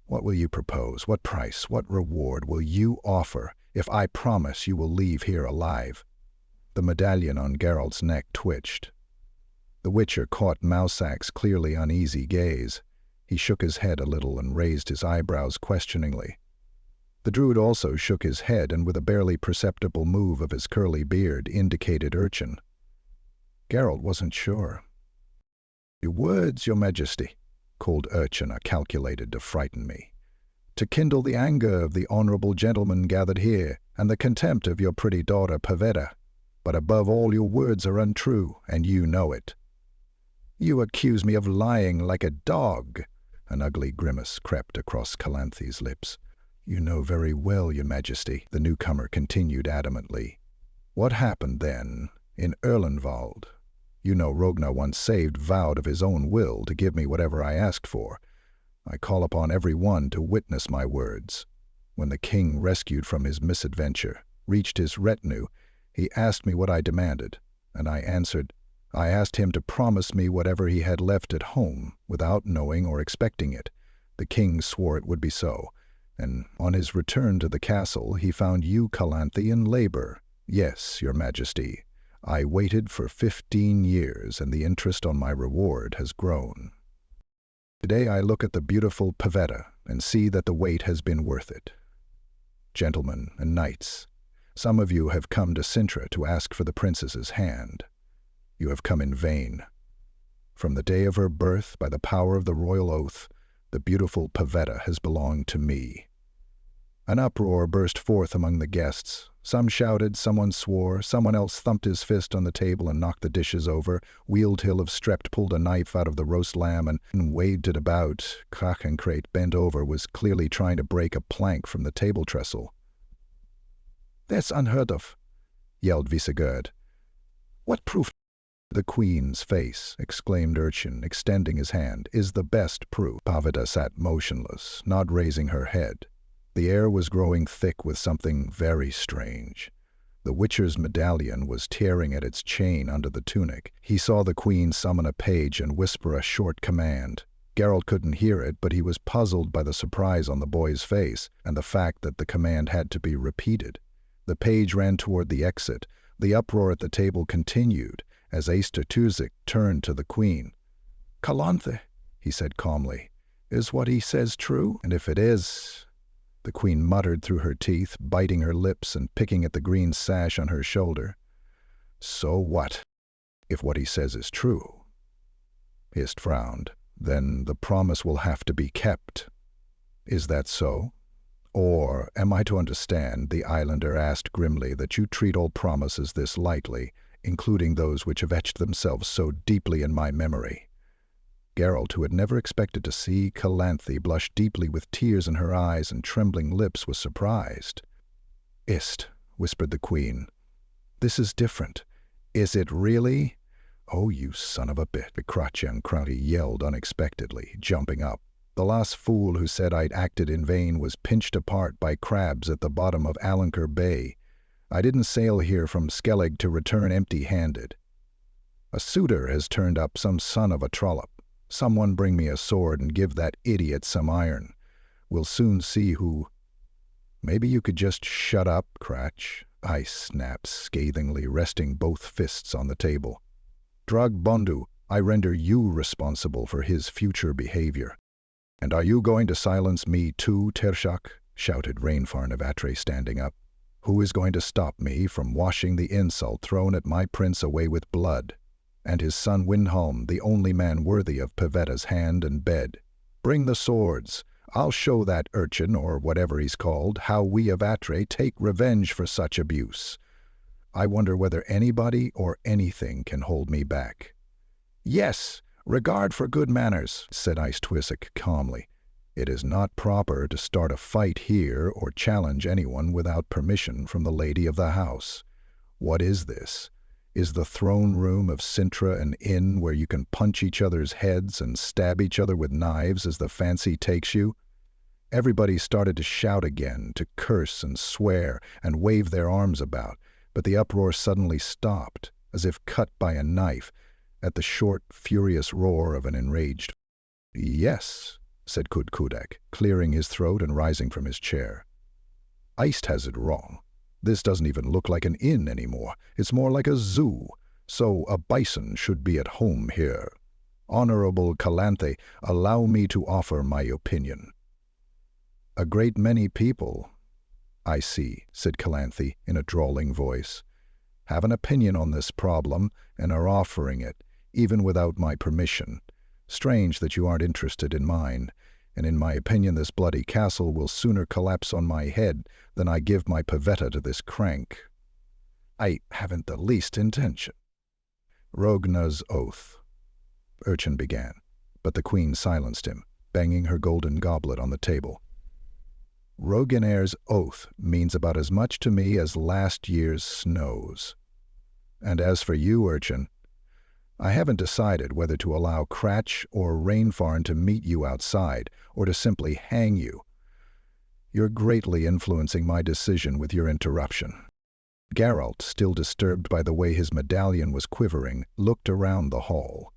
What will you propose? What price, what reward will you offer if I promise you will leave here alive?" The medallion on Geralt's neck twitched. The Witcher caught Mousak's clearly uneasy gaze. He shook his head a little and raised his eyebrows questioningly. The Druid also shook his head and with a barely perceptible move of his curly beard indicated Urchin. Geralt wasn't sure. "Your words, your Majesty," called Urchin, calculated to frighten me. "To kindle the anger of the honourable gentlemen gathered here, and the contempt of your pretty daughter Pavetta. But above all your words are untrue, and you know it." You accuse me of lying like a dog." An ugly grimace crept across Calanthe's lips. "You know very well, Your Majesty," the newcomer continued adamantly. "What happened then, in Erlenwald? You know Rogna once saved vowed of his own will to give me whatever I asked for. I call upon every one to witness my words. When the king, rescued from his misadventure, reached his retinue, he asked me what I demanded, and I answered, I asked him to promise me whatever he had left at home, without knowing or expecting it. The king swore it would be so, and on his return to the castle he found you, Calanthe, in labor. Yes, Your Majesty, I waited for 15 years, and the interest on my reward has grown. Today I look at the beautiful Pavetta and see that the wait has been worth it. Gentlemen and knights, some of you have come to Sintra to ask for the princess's hand. You have come in vain. From the day of her birth, by the power of the royal oath, the beautiful Pavetta has belonged to me." An uproar burst forth among the guests. Some shouted, someone swore, someone else thumped his fist on the table and knocked the dishes over. Wieldhill of Strept pulled a knife out of the roast lamb and waved it about. Krachenkreet, bent over, was clearly trying to break a plank from the table trestle. "That's unheard of," yelled Visegerd. "What proof?" "The queen's face," exclaimed Urchin, extending his hand, "is the best proof." Pavetta sat motionless, not raising her head. The air was growing thick with something very strange. The Witcher's medallion was tearing at its chain under the tunic. He saw the queen summon a page and whisper a short command. Geralt couldn't hear it, but he was puzzled by the surprise on the boy's face and the fact that the command had to be repeated. The page ran toward the exit. The uproar at the table continued as Aestertuzik turned to the queen. "Calanthe," he said calmly, "is what he says true? And if it is—" The queen muttered through her teeth, biting her lips and picking at the green sash on her shoulder. "So what, if what he says is true?" Hist frowned. "Then the promise will have to be kept. Is that so? Or am I to understand," the islander asked grimly, "that you treat all promises this lightly, including those which have etched themselves so deeply in my memory?" Geralt, who had never expected to see Calanthe blush deeply with tears in her eyes and trembling lips, was surprised. "Ist," whispered the queen. "This is different. Is it really?" "Oh, you son of a bitch," Krachenkreet yelled unexpectedly, jumping up. "The last fool who said I'd acted in vain was pinched apart by crabs at the bottom of Alenker Bay. I didn't sail here from Skellig to return empty-handed. A suitor has turned up, some son of a trollop. Someone bring me a sword and give that idiot some iron. We'll soon see who—" "Maybe you could just shut up, Cratch," I snapped scathingly, resting both fists on the table. "Drug Bondu, I render you responsible for his future behavior." "And are you going to silence me too, Tershak?" shouted Rainfarn of Atre, standing up. "Who is going to stop me from washing the insult thrown at my prince away with blood? And his son Windhelm, the only man worthy of Pavetta's hand and bed. Bring the swords. I'll show that urchin, or whatever he's called, how we of Atre take revenge for such abuse. I wonder whether anybody or anything can hold me back." "Yes, regard for good manners," said Istwisik calmly. "It is not proper to start a fight here or challenge anyone without permission from the lady of the house. What is this? Is the throne room of Sintra an inn where you can punch each other's heads and stab each other with knives as the fancy takes you?" Everybody started to shout again, to curse and swear and wave their arms about, but the uproar suddenly stopped, as if cut by a knife, at the short, furious roar of an enraged— "Yes," said Kudkudak, clearing his throat and rising from his chair. "Eist has it wrong. This doesn't even look like an inn anymore. It's more like a zoo. So a bison should be at home here. Honorable Calanthe, allow me to offer my opinion." "A great many people, I see," said Calanthe in a drawling voice, "have an opinion on this problem and are offering it, even without my permission. Strange that you aren't interested in mine, and in my opinion this bloody castle will sooner collapse on my head than I give my Pavetta to this crank." "I haven't the least intention." "Rogna's oath." Urchin began, but the queen silenced him, banging her golden goblet on the table. Rogenair's oath means about as much to me as last year's snows. And as for you, Urchin, I haven't decided whether to allow Cratch or Rainfarn to meet you outside, or to simply hang you. You're greatly influencing my decision with your interruption. Geralt, still disturbed by the way his medallion was quivering, looked around the hall.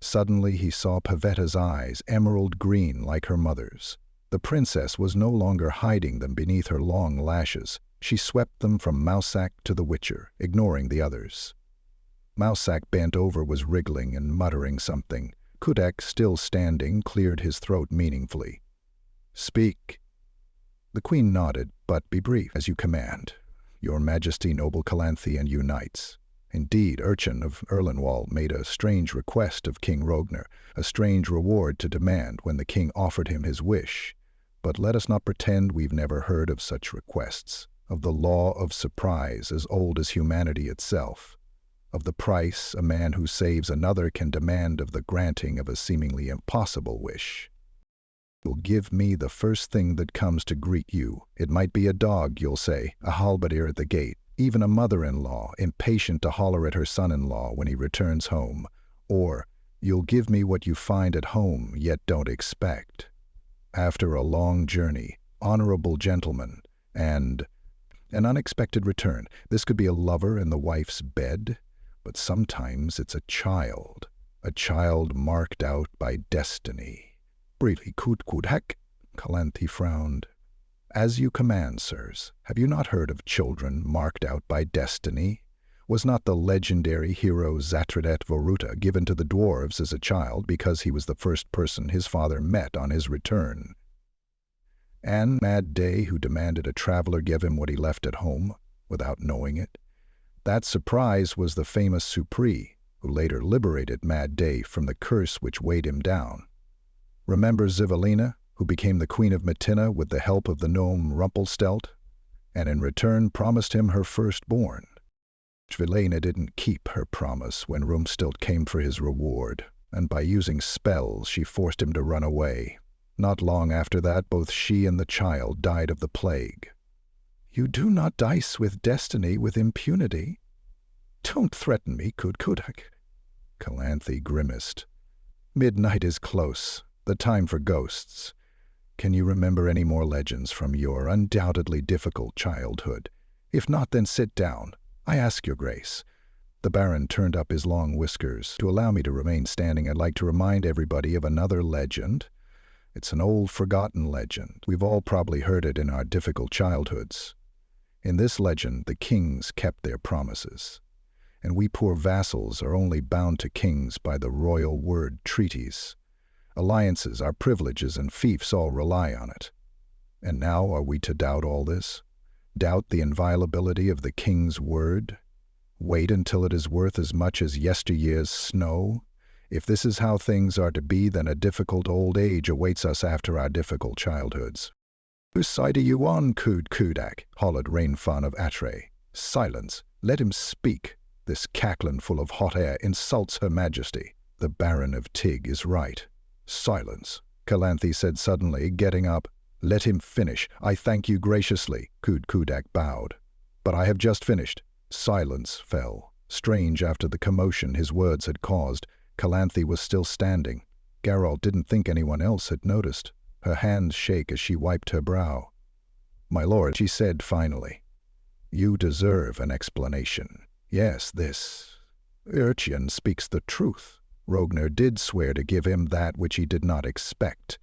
Suddenly he saw Pavetta's eyes, emerald green like her mother's. The princess was no longer hiding them beneath her long lashes. She swept them from Mousesack to the Witcher, ignoring the others. Mousesack, bent over, was wriggling and muttering something. Kudak, still standing, cleared his throat meaningfully. "Speak." The queen nodded, "But be brief, as you command. Your Majesty, noble Calanthe, and you knights. Indeed, Urchin of Erlenwald made a strange request of King Rogner, a strange reward to demand when the king offered him his wish. But let us not pretend we've never heard of such requests, of the law of surprise as old as humanity itself, of the price a man who saves another can demand of the granting of a seemingly impossible wish. You'll give me the first thing that comes to greet you. It might be a dog, you'll say, a halberdier at the gate, even a mother-in-law, impatient to holler at her son-in-law when he returns home. Or, you'll give me what you find at home, yet don't expect. After a long journey, honorable gentlemen, and an unexpected return. This could be a lover in the wife's bed, but sometimes it's a child marked out by destiny. Really, heck, Calanthe frowned. As you command, sirs. Have you not heard of children marked out by destiny? Was not the legendary hero Zatradet Voruta given to the dwarves as a child because he was the first person his father met on his return? And Mad Day, who demanded a traveler give him what he left at home, without knowing it? That surprise was the famous Supri, who later liberated Mad Day from the curse which weighed him down. Remember Zivelina, who became the Queen of Metinna with the help of the gnome Rumpelstelt, and in return promised him her firstborn? Zivelina didn't keep her promise when Rumstelt came for his reward, and by using spells she forced him to run away. Not long after that, both she and the child died of the plague. You do not dice with destiny with impunity. Don't threaten me, Kudak. Calanthe grimaced. Midnight is close, the time for ghosts. Can you remember any more legends from your undoubtedly difficult childhood? If not, then sit down. I ask your grace. The Baron turned up his long whiskers. To allow me to remain standing, I'd like to remind everybody of another legend. It's an old, forgotten legend. We've all probably heard it in our difficult childhoods. In this legend, the kings kept their promises, and we poor vassals are only bound to kings by the royal word treaties. Alliances, our privileges, and fiefs all rely on it. And now are we to doubt all this? Doubt the inviolability of the king's word? Wait until it is worth as much as yesteryear's snow? If this is how things are to be, then a difficult old age awaits us after our difficult childhoods. Whose side are you on, Kudak? Hollered Rainfan of Atre. Silence. Let him speak. This cackling full of hot air insults Her Majesty. The Baron of Tig is right. Silence, Calanthe said suddenly, getting up. Let him finish. I thank you graciously. Kudak bowed. But I have just finished. Silence fell. Strange after the commotion his words had caused. Calanthe was still standing. Geralt didn't think anyone else had noticed. Her hands shake as she wiped her brow. My lord, she said finally, you deserve an explanation. Yes, this urchin speaks the truth. Rogner did swear to give him that which he did not expect.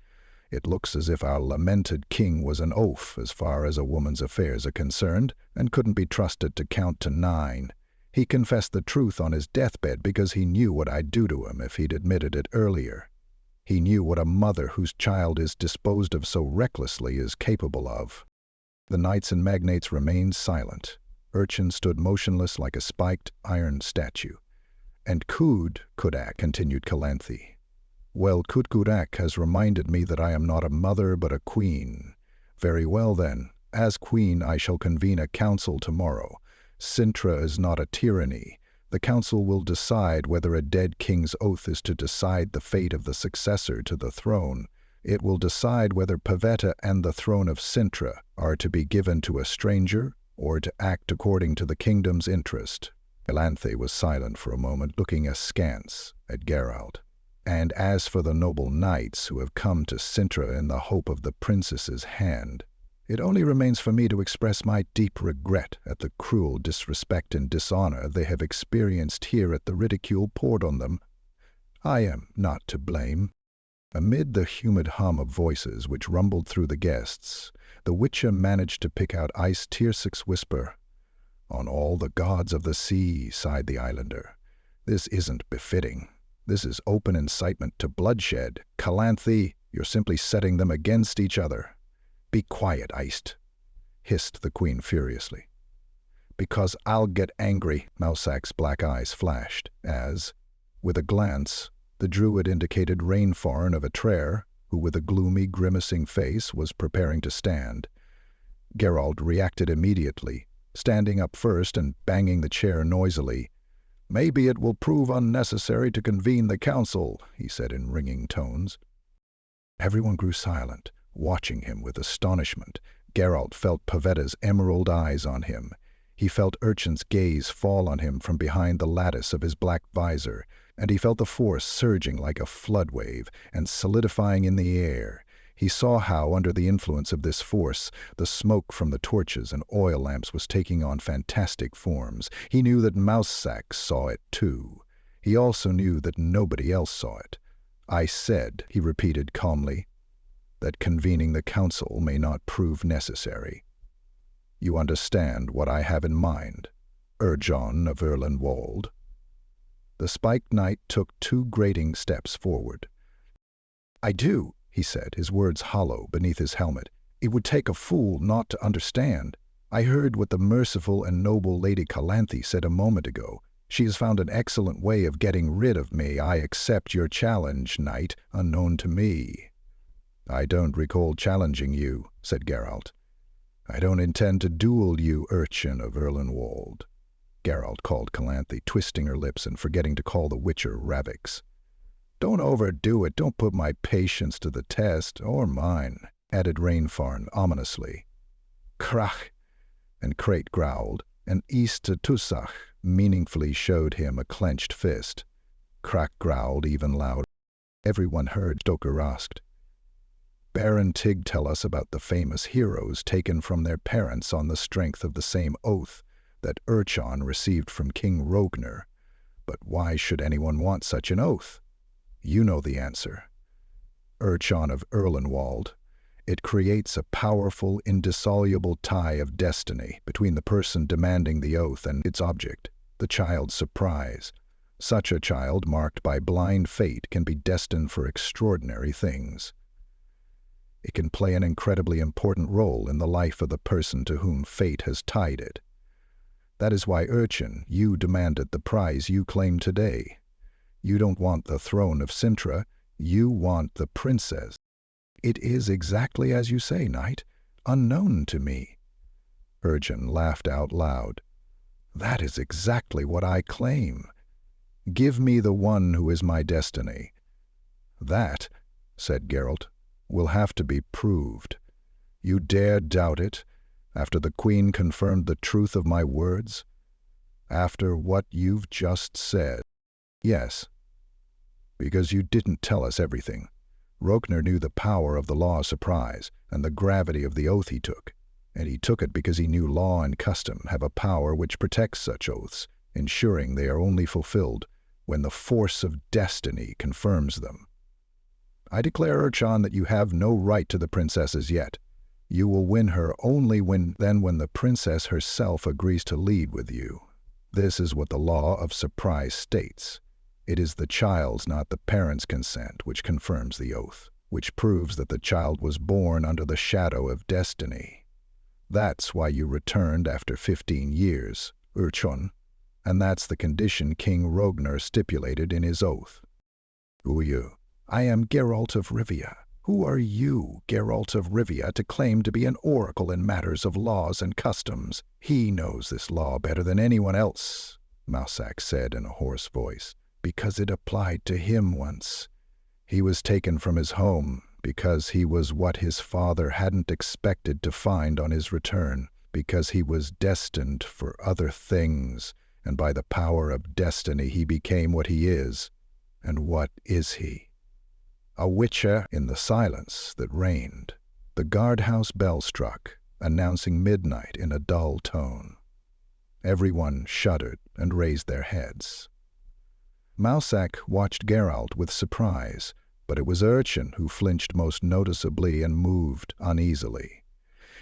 It looks as if our lamented king was an oaf as far as a woman's affairs are concerned, and couldn't be trusted to count to 9. He confessed the truth on his deathbed because he knew what I'd do to him if he'd admitted it earlier. He knew what a mother whose child is disposed of so recklessly is capable of. The knights and magnates remained silent. Urchin stood motionless like a spiked iron statue. And Kudak, continued Calanthe. Well, Kudak has reminded me that I am not a mother but a queen. Very well then, as queen I shall convene a council tomorrow. Sintra is not a tyranny. The council will decide whether a dead king's oath is to decide the fate of the successor to the throne. It will decide whether Pavetta and the throne of Cintra are to be given to a stranger or to act according to the kingdom's interest. Calanthe was silent for a moment, looking askance at Geralt. And as for the noble knights who have come to Cintra in the hope of the princess's hand, it only remains for me to express my deep regret at the cruel disrespect and dishonor they have experienced here at the ridicule poured on them. I am not to blame. Amid the humid hum of voices which rumbled through the guests, the Witcher managed to pick out Ice Tiersik's whisper. "On all the gods of the sea," sighed the islander. "This isn't befitting. This is open incitement to bloodshed. Calanthe, you're simply setting them against each other." "Be quiet, Iced," hissed the queen furiously. "Because I'll get angry," Mousek's black eyes flashed as, with a glance, the druid indicated Rainfarn of Atrer, who with a gloomy, grimacing face was preparing to stand. Geralt reacted immediately, standing up first and banging the chair noisily. "Maybe it will prove unnecessary to convene the council," he said in ringing tones. Everyone grew silent, watching him with astonishment. Geralt felt Pavetta's emerald eyes on him. He felt Urchin's gaze fall on him from behind the lattice of his black visor, and he felt the force surging like a flood wave and solidifying in the air. He saw how, under the influence of this force, the smoke from the torches and oil lamps was taking on fantastic forms. He knew that Moussac saw it too. He also knew that nobody else saw it. "I said," he repeated calmly, "that convening the council may not prove necessary. You understand what I have in mind, Urjon of Erlenwold?" The spiked knight took 2 grating steps forward. "I do," he said, his words hollow beneath his helmet. "It would take a fool not to understand. I heard what the merciful and noble Lady Calanthe said a moment ago. She has found an excellent way of getting rid of me. I accept your challenge, knight, unknown to me." "I don't recall challenging you," said Geralt. "I don't intend to duel you, Urchin of Erlenwold," Geralt called Calanthe, twisting her lips and forgetting to call the Witcher Ravix. "Don't overdo it. Don't put my patience to the test, or mine," added Rainfarn ominously. "Krach," and Crate growled, and Easta Tusach meaningfully showed him a clenched fist. Krak growled even louder. Everyone heard. Stoker asked, "Baron Tig tell us about the famous heroes taken from their parents on the strength of the same oath that Urchin received from King Rogner. But why should anyone want such an oath? You know the answer. Urchin of Erlenwald. It creates a powerful, indissoluble tie of destiny between the person demanding the oath and its object, the child's surprise. Such a child, marked by blind fate, can be destined for extraordinary things. It can play an incredibly important role in the life of the person to whom fate has tied it. That is why, Urchin, you demanded the prize you claim today. You don't want the throne of Cintra, you want the princess." "It is exactly as you say, knight, unknown to me." Urchin laughed out loud. "That is exactly what I claim. Give me the one who is my destiny." "That," said Geralt, "will have to be proved. You dare doubt it, after the Queen confirmed the truth of my words? After what you've just said?" "Yes, because you didn't tell us everything. Rogner knew the power of the law of surprise and the gravity of the oath he took, and he took it because he knew law and custom have a power which protects such oaths, ensuring they are only fulfilled when the force of destiny confirms them. I declare, Urchin, that you have no right to the princess as yet. You will win her only when the princess herself agrees to lead with you. This is what the law of surprise states. It is the child's, not the parent's consent, which confirms the oath, which proves that the child was born under the shadow of destiny. That's why you returned after 15 years, Urchin, and that's the condition King Rogner stipulated in his oath." "Who are you?" "I am Geralt of Rivia. Who are you, Geralt of Rivia, to claim to be an oracle in matters of laws and customs? He knows this law better than anyone else. Mousak said in a hoarse voice, because it applied to him once. He was taken from his home because he was what his father hadn't expected to find on his return, because he was destined for other things, and by the power of destiny he became what he is. And what is he? A witcher. In the silence that reigned, the guardhouse bell struck, announcing midnight in a dull tone. Everyone shuddered and raised their heads. Mousak watched Geralt with surprise, but it was Urchin who flinched most noticeably and moved uneasily.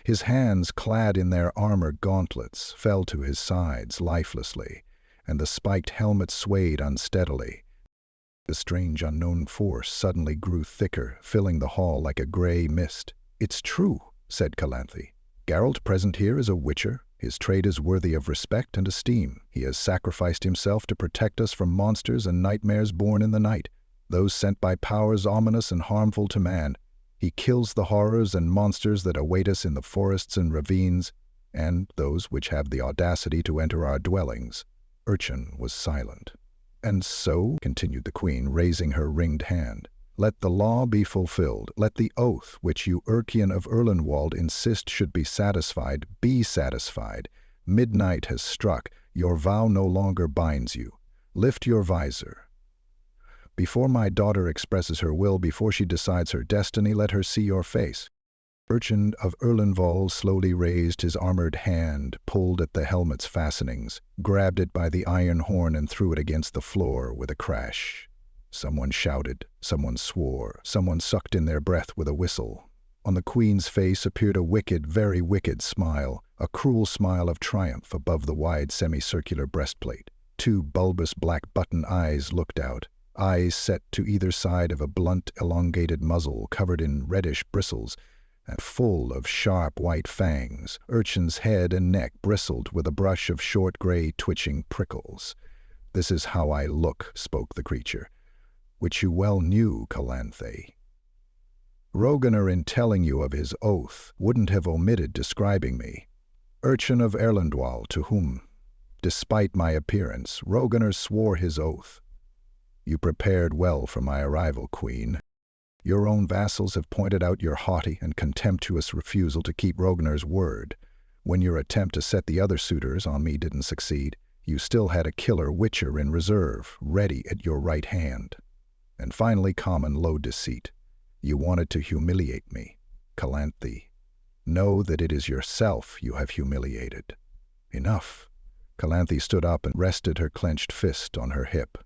His hands, clad in their armor gauntlets, fell to his sides lifelessly, and the spiked helmet swayed unsteadily. The strange unknown force suddenly grew thicker, filling the hall like a gray mist. "It's true," said Calanthe. "Geralt present here is a witcher. His trade is worthy of respect and esteem. He has sacrificed himself to protect us from monsters and nightmares born in the night, those sent by powers ominous and harmful to man. He kills the horrors and monsters that await us in the forests and ravines, and those which have the audacity to enter our dwellings." Urchin was silent. "And so," continued the queen, raising her ringed hand, "let the law be fulfilled. Let the oath which you, Urkian of Erlenwald, insist should be satisfied, be satisfied. Midnight has struck. Your vow no longer binds you. Lift your visor. Before my daughter expresses her will, before she decides her destiny, let her see your face." Urchin of Erlenwald slowly raised his armored hand, pulled at the helmet's fastenings, grabbed it by the iron horn and threw it against the floor with a crash. Someone shouted, someone swore, someone sucked in their breath with a whistle. On the queen's face appeared a wicked, very wicked smile, a cruel smile of triumph above the wide semicircular breastplate. Two bulbous black button eyes looked out, eyes set to either side of a blunt, elongated muzzle covered in reddish bristles and full of sharp white fangs. Urchin's head and neck bristled with a brush of short gray twitching prickles. "This is how I look," spoke the creature, "which you well knew, Calanthe. Roganer, in telling you of his oath, wouldn't have omitted describing me. Urchin of Erlenwald, to whom, despite my appearance, Roganer swore his oath. You prepared well for my arrival, Queen. Your own vassals have pointed out your haughty and contemptuous refusal to keep Roganer's word. When your attempt to set the other suitors on me didn't succeed, you still had a killer witcher in reserve, ready at your right hand. And finally, common low deceit. You wanted to humiliate me, Calanthe. Know that it is yourself you have humiliated." "Enough." Calanthe stood up and rested her clenched fist on her hip.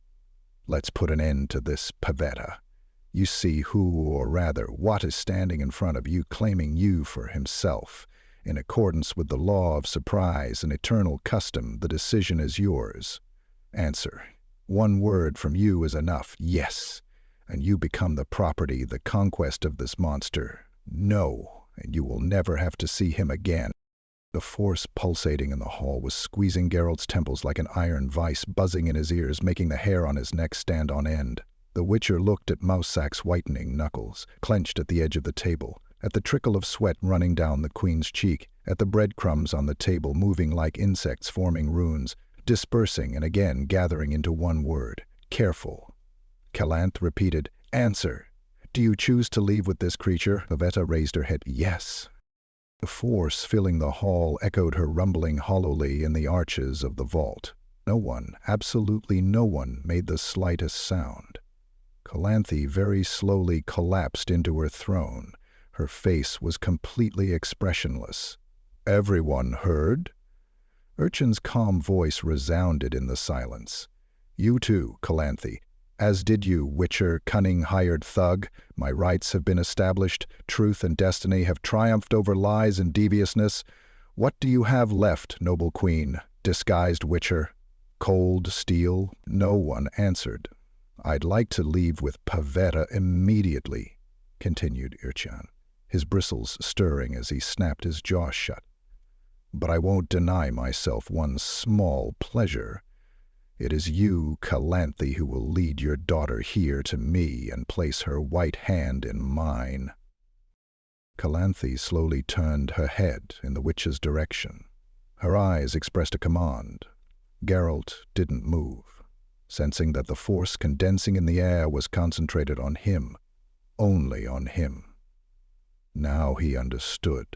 "Let's put an end to this pavetta. You see who, or rather, what is standing in front of you, claiming you for himself. In accordance with the law of surprise and eternal custom, the decision is yours. Answer. One word from you is enough. Yes, and you become the property, the conquest of this monster. No, and you will never have to see him again." The force pulsating in the hall was squeezing Geralt's temples like an iron vice, buzzing in his ears, making the hair on his neck stand on end. The witcher looked at Mousak's whitening knuckles, clenched at the edge of the table, at the trickle of sweat running down the queen's cheek, at the breadcrumbs on the table moving like insects forming runes, dispersing and again gathering into one word. Careful. Calanthe repeated, "Answer. Do you choose to leave with this creature?" Pavetta raised her head. "Yes." The force filling the hall echoed her rumbling hollowly in the arches of the vault. No one, absolutely no one, made the slightest sound. Calanthe very slowly collapsed into her throne. Her face was completely expressionless. "Everyone heard?" Urchin's calm voice resounded in the silence. "You too, Calanthe. As did you, witcher, cunning hired thug. My rights have been established. Truth and destiny have triumphed over lies and deviousness. What do you have left, noble queen, disguised witcher? Cold steel?" No one answered. "I'd like to leave with Pavetta immediately," continued Urchin, his bristles stirring as he snapped his jaw shut. "But I won't deny myself one small pleasure. It is you, Calanthe, who will lead your daughter here to me and place her white hand in mine." Calanthe slowly turned her head in the witch's direction. Her eyes expressed a command. Geralt didn't move, sensing that the force condensing in the air was concentrated on him, only on him. Now he understood.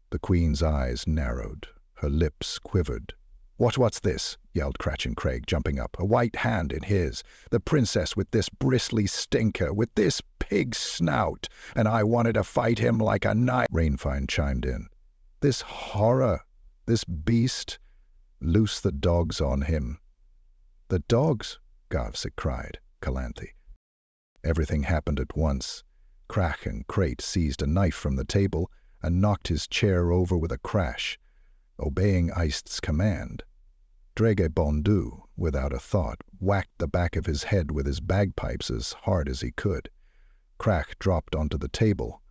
The Queen's eyes narrowed. Her lips quivered. What's this?" yelled Cratchit Craig, jumping up, a white hand in his. "The princess with this bristly stinker, with this pig snout, and I wanted to fight him like a knight." Rainfine chimed in. "This horror, this beast, loose the dogs on him." "The dogs?" Garvsic cried. Calanthe. Everything happened at once. Crach and Crate seized a knife from the table and knocked his chair over with a crash, obeying Eist's command. Drege Bondu, without a thought, whacked the back of his head with his bagpipes as hard as he could. Crach dropped onto the table.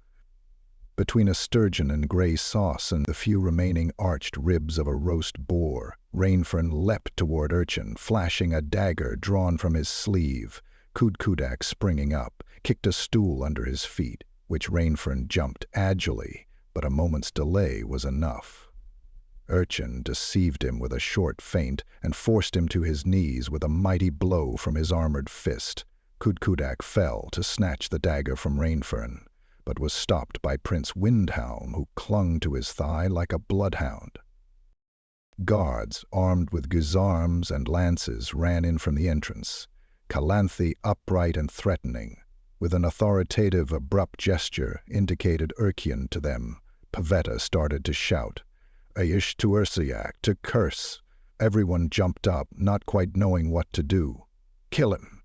Between a sturgeon and grey sauce and the few remaining arched ribs of a roast boar, Rainfern leapt toward Urchin, flashing a dagger drawn from his sleeve. Kudkudak, springing up, kicked a stool under his feet, which Rainfern jumped agilely, but a moment's delay was enough. Urchin deceived him with a short feint and forced him to his knees with a mighty blow from his armored fist. Kudkudak fell to snatch the dagger from Rainfern, but was stopped by Prince Windhelm, who clung to his thigh like a bloodhound. Guards, armed with guisarmes and lances, ran in from the entrance, Calanthe upright and threatening. With an authoritative, abrupt gesture indicated Urkian to them. Pavetta started to shout, "Aish to Ursiak, to curse!" Everyone jumped up, not quite knowing what to do. "Kill him!"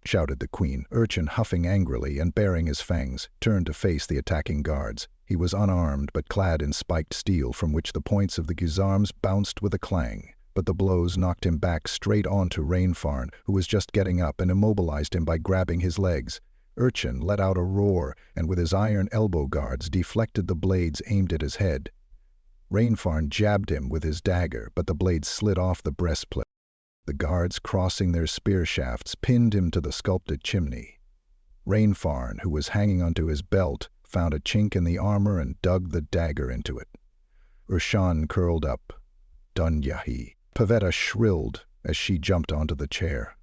shouted the Queen. Urchin, huffing angrily and baring his fangs, turned to face the attacking guards. He was unarmed but clad in spiked steel from which the points of the guisarmes bounced with a clang. But the blows knocked him back straight onto Rainfarn, who was just getting up, and immobilized him by grabbing his legs. Urchin let out a roar, and with his iron elbow guards deflected the blades aimed at his head. Rainfarn jabbed him with his dagger, but the blade slid off the breastplate. The guards, crossing their spear shafts, pinned him to the sculpted chimney. Rainfarn, who was hanging onto his belt, found a chink in the armor and dug the dagger into it. Urshan curled up. "Done, Yahi." Pavetta shrilled as she jumped onto the chair.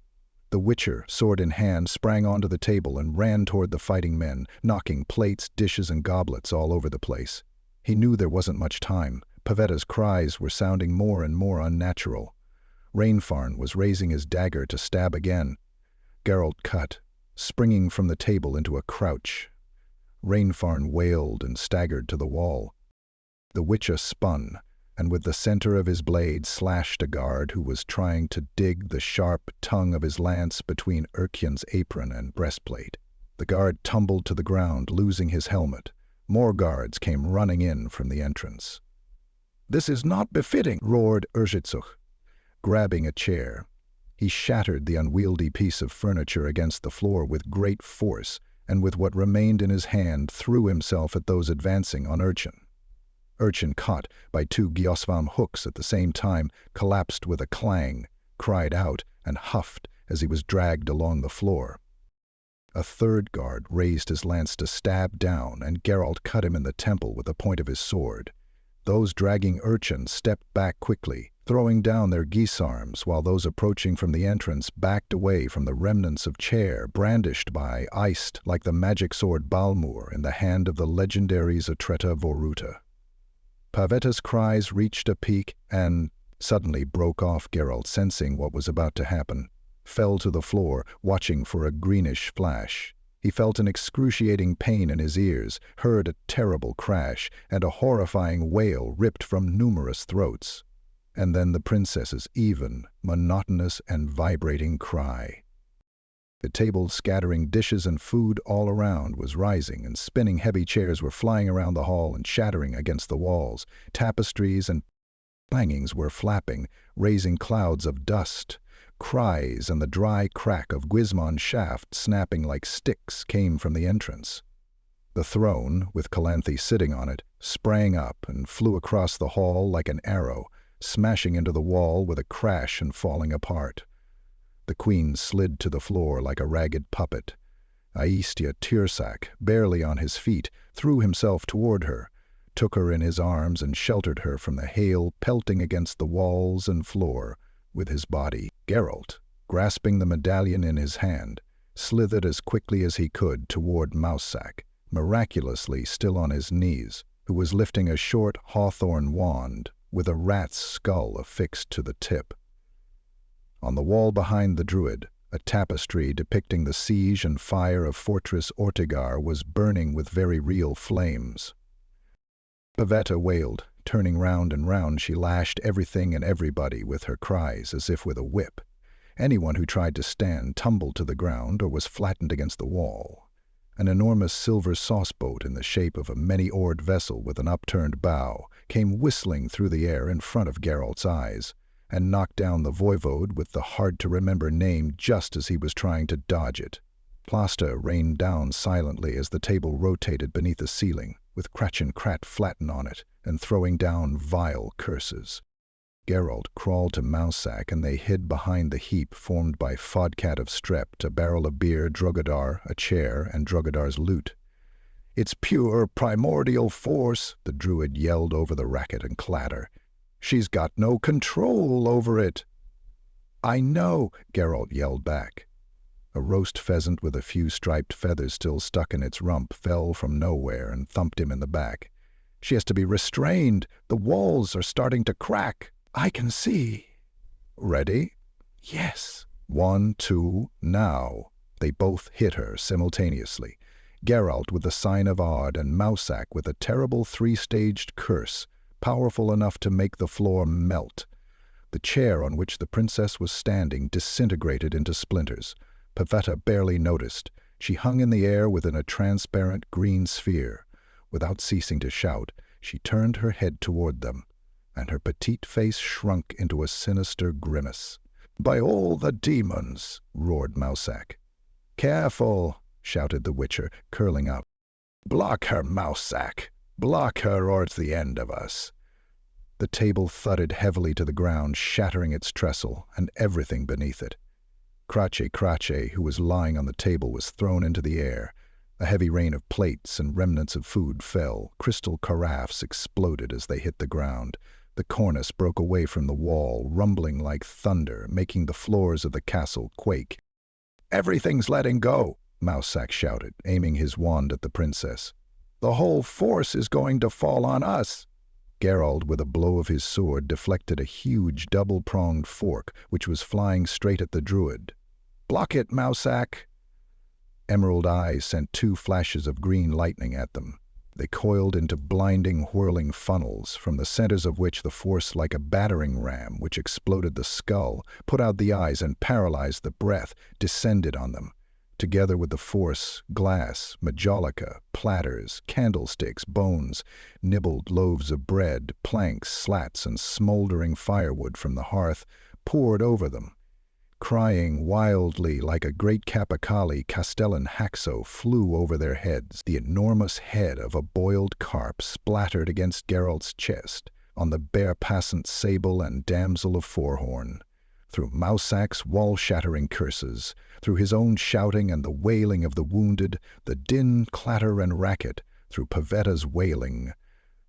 The Witcher, sword in hand, sprang onto the table and ran toward the fighting men, knocking plates, dishes, and goblets all over the place. He knew there wasn't much time. Pavetta's cries were sounding more and more unnatural. Rainfarn was raising his dagger to stab again. Geralt cut, springing from the table into a crouch. Rainfarn wailed and staggered to the wall. The Witcher spun, and with the center of his blade slashed a guard who was trying to dig the sharp tongue of his lance between Urkian's apron and breastplate. The guard tumbled to the ground, losing his helmet. More guards came running in from the entrance. "This is not befitting," roared Urzhitsuch. Grabbing a chair, he shattered the unwieldy piece of furniture against the floor with great force, and with what remained in his hand threw himself at those advancing on Urchin. Urchin, caught by two Gyosvam hooks at the same time, collapsed with a clang, cried out, and huffed as he was dragged along the floor. A third guard raised his lance to stab down, and Geralt cut him in the temple with the point of his sword. Those dragging Urchin stepped back quickly, throwing down their guisarmes, while those approaching from the entrance backed away from the remnants of chair brandished by Eist like the magic sword Balmur in the hand of the legendary Zatreta Voruta. Pavetta's cries reached a peak and suddenly broke off. Geralt, sensing what was about to happen, fell to the floor, watching for a greenish flash. He felt an excruciating pain in his ears, heard a terrible crash, and a horrifying wail ripped from numerous throats. And then the princess's even, monotonous, and vibrating cry. The table, scattering dishes and food all around, was rising, and spinning heavy chairs were flying around the hall and shattering against the walls. Tapestries and hangings were flapping, raising clouds of dust. Cries and the dry crack of Gwismon's shaft snapping like sticks came from the entrance. The throne, with Calanthe sitting on it, sprang up and flew across the hall like an arrow, smashing into the wall with a crash and falling apart. The Queen slid to the floor like a ragged puppet. Aistia Tirsak, barely on his feet, threw himself toward her, took her in his arms and sheltered her from the hail pelting against the walls and floor. with his body. Geralt, grasping the medallion in his hand, slithered as quickly as he could toward Mousesack, miraculously still on his knees, who was lifting a short hawthorn wand with a rat's skull affixed to the tip. On the wall behind the druid, a tapestry depicting the siege and fire of Fortress Ortigar was burning with very real flames. Pavetta wailed. Turning round and round, she lashed everything and everybody with her cries as if with a whip. Anyone who tried to stand tumbled to the ground or was flattened against the wall. An enormous silver sauceboat in the shape of a many-oared vessel with an upturned bow came whistling through the air in front of Geralt's eyes, and knocked down the voivode with the hard-to-remember name just as he was trying to dodge it. Plasta rained down silently as the table rotated beneath the ceiling, with Cratch and Crat flatten on it and throwing down vile curses. Geralt crawled to Mousesack, and they hid behind the heap formed by Fodcat of Strept, a barrel of beer, Drogadar, a chair, and Drogadar's loot. "It's pure, primordial force," the druid yelled over the racket and clatter. "She's got no control over it." "I know," Geralt yelled back. A roast pheasant with a few striped feathers still stuck in its rump fell from nowhere and thumped him in the back. "She has to be restrained. The walls are starting to crack. I can see." "Ready?" "Yes." 1, 2, now. They both hit her simultaneously. Geralt with the sign of Odd, and Mousesack with a terrible three-staged curse, powerful enough to make the floor melt. The chair on which the princess was standing disintegrated into splinters. Pavetta barely noticed. She hung in the air within a transparent green sphere. Without ceasing to shout, she turned her head toward them, and her petite face shrunk into a sinister grimace. "By all the demons!" roared Mousesack. "Careful!" shouted the Witcher, curling up. "Block her, Mousesack! Block her, or it's the end of us!" The table thudded heavily to the ground, shattering its trestle and everything beneath it. Cratch, who was lying on the table, was thrown into the air. A heavy rain of plates and remnants of food fell. Crystal carafes exploded as they hit the ground. The cornice broke away from the wall, rumbling like thunder, making the floors of the castle quake. "Everything's letting go!" Mousesack shouted, aiming his wand at the princess. "The whole force is going to fall on us!" Geralt, with a blow of his sword, deflected a huge double-pronged fork, which was flying straight at the druid. "Block it, Mousesack!" Emerald eyes sent 2 flashes of green lightning at them. They coiled into blinding, whirling funnels, from the centers of which the force, like a battering ram which exploded the skull, put out the eyes and paralyzed the breath, descended on them. Together with the force, glass, majolica, platters, candlesticks, bones, nibbled loaves of bread, planks, slats, and smoldering firewood from the hearth poured over them. Crying wildly like a great capercaillie, Castellan Haxo flew over their heads. The enormous head of a boiled carp splattered against Geralt's chest, on the bare passant sable and damsel of Forehorn. Through Mousesack's wall-shattering curses, through his own shouting and the wailing of the wounded, the din, clatter, and racket, through Pavetta's wailing,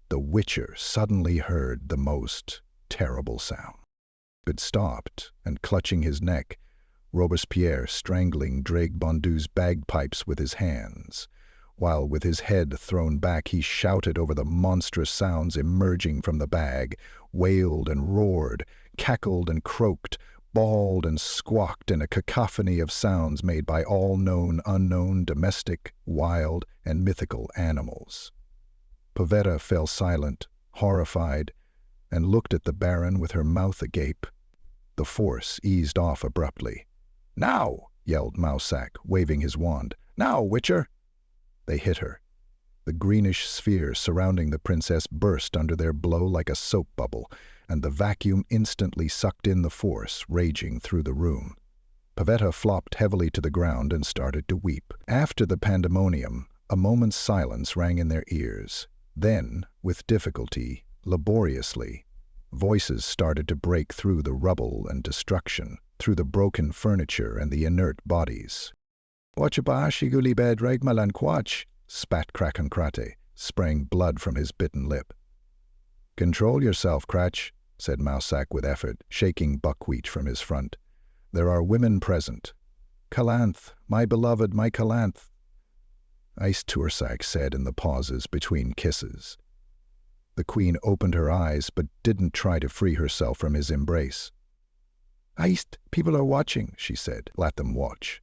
the Witcher suddenly heard the most terrible sound. It stopped, and clutching his neck, Robespierre strangling Drake Bondu's bagpipes with his hands, while with his head thrown back he shouted over the monstrous sounds emerging from the bag, wailed and roared, cackled and croaked, bawled and squawked in a cacophony of sounds made by all known, unknown, domestic, wild, and mythical animals. Pavetta fell silent, horrified, and looked at the Baron with her mouth agape. The force eased off abruptly. "Now!" yelled Mousesack, waving his wand. "Now, Witcher!" They hit her. The greenish sphere surrounding the princess burst under their blow like a soap bubble, and the vacuum instantly sucked in the force, raging through the room. Pavetta flopped heavily to the ground and started to weep. After the pandemonium, a moment's silence rang in their ears. Then, with difficulty, laboriously, voices started to break through the rubble and destruction, through the broken furniture and the inert bodies. "Wachabashi bed regmalan quach," spat Krakenkrate, spraying blood from his bitten lip. "Control yourself, Cratch," said Mousak with effort, shaking buckwheat from his front. "There are women present." "Calanth, my beloved, my Calanth," Iced Tursak said in the pauses between kisses. The queen opened her eyes but didn't try to free herself from his embrace. "Iced, people are watching," she said. "Let them watch."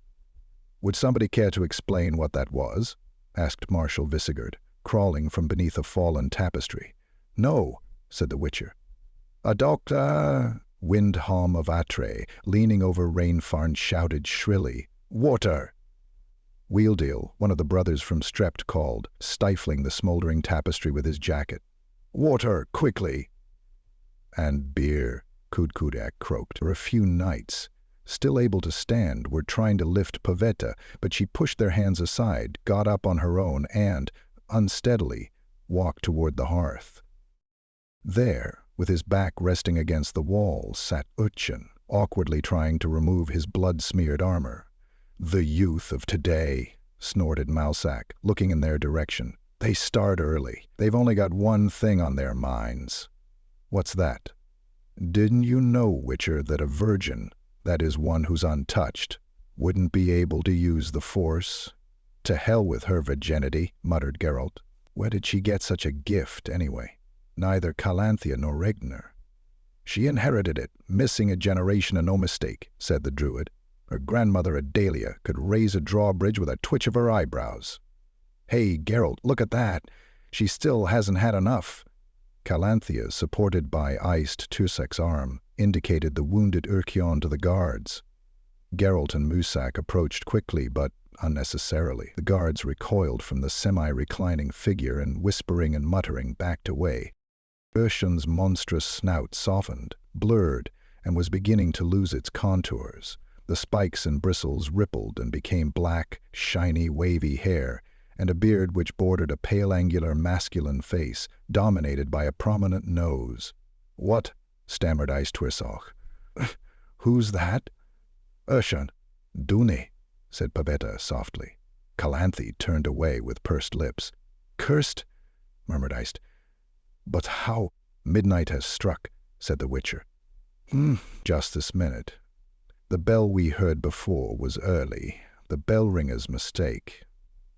"Would somebody care to explain what that was?" asked Marshal Visigurd, crawling from beneath a fallen tapestry. "No," said the Witcher. "A doctor," Windham of Atre, leaning over Rainfarn, shouted shrilly. "Water!" Wheeldale, one of the brothers from Strept, called, stifling the smoldering tapestry with his jacket. "Water, quickly!" "And beer," Kudkudak croaked. For a few knights, still able to stand, were trying to lift Pavetta, but she pushed their hands aside, got up on her own, and, unsteadily, walked toward the hearth. There, with his back resting against the wall, sat Utchin, awkwardly trying to remove his blood-smeared armor. "The youth of today," snorted Mousak, looking in their direction. "They start early. They've only got one thing on their minds." "What's that?" "Didn't you know, Witcher, that a virgin, that is one who's untouched, wouldn't be able to use the Force?" "To hell with her virginity," muttered Geralt. "Where did she get such a gift, anyway?" "Neither Calanthea nor Regner." "She inherited it, missing a generation and no mistake," said the druid. "Her grandmother Adalia could raise a drawbridge with a twitch of her eyebrows." "Hey, Geralt, look at that! She still hasn't had enough." Calanthea, supported by Iced Tursak's arm, indicated the wounded Urkion to the guards. Geralt and Mousak approached quickly but unnecessarily. The guards recoiled from the semi-reclining figure and, whispering and muttering, backed away. Urshun's monstrous snout softened, blurred, and was beginning to lose its contours. The spikes and bristles rippled and became black, shiny, wavy hair, and a beard which bordered a pale, angular, masculine face, dominated by a prominent nose. "What?" stammered Icetwirsach. "Who's that?" "Urshun." "Duni," said Pavetta softly. Calanthe turned away with pursed lips. "Cursed," murmured Iced. "But how—" "Midnight has struck," said the Witcher. Just this minute. The bell we heard before was early, the bell-ringer's mistake.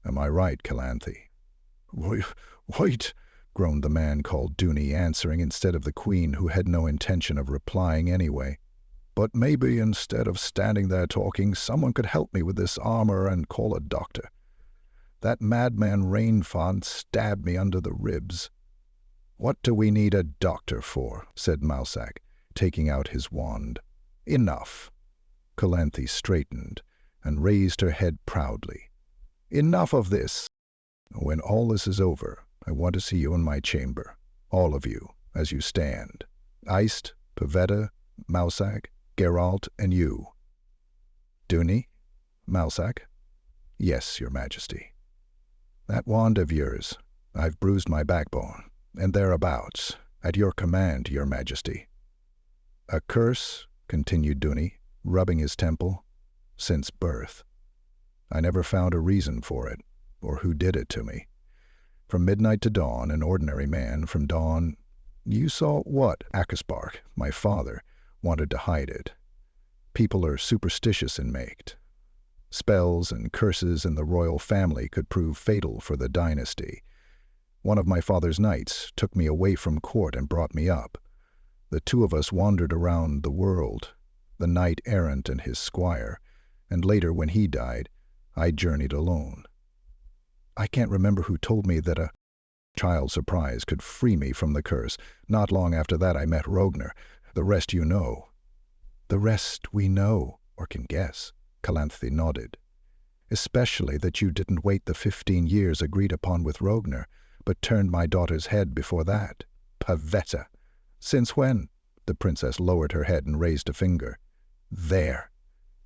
Am I right, Calanthe?" "Right," groaned the man called Duni, answering instead of the queen, who had no intention of replying anyway. "But maybe instead of standing there talking, someone could help me with this armor and call a doctor. That madman Rainfont stabbed me under the ribs." "What do we need a doctor for?" said Mousak, taking out his wand. "Enough." Calanthe straightened and raised her head proudly. "Enough of this. When all this is over, I want to see you in my chamber. All of you, as you stand. Iced, Pavetta, Mousak, Geralt, and you." "Duni? Mousak?" "Yes, your majesty." "That wand of yours. I've bruised my backbone, and thereabouts. At your command, your majesty." "A curse," continued Duni, rubbing his temple, "since birth. I never found a reason for it, or who did it to me. From midnight to dawn, an ordinary man, from dawn— You saw what? Akasbark, my father, wanted to hide it. People are superstitious in Maikt. Spells and curses in the royal family could prove fatal for the dynasty. One of my father's knights took me away from court and brought me up. The two of us wandered around the world, the knight-errant and his squire, and later, when he died, I journeyed alone. I can't remember who told me that a child's surprise could free me from the curse. Not long after that I met Rogner. The rest you know." "The rest we know, or can guess," Calanthe nodded. "Especially that you didn't wait the 15 years agreed upon with Rogner, but turned my daughter's head before that. Pavetta! Since when?" The princess lowered her head and raised a finger. "There!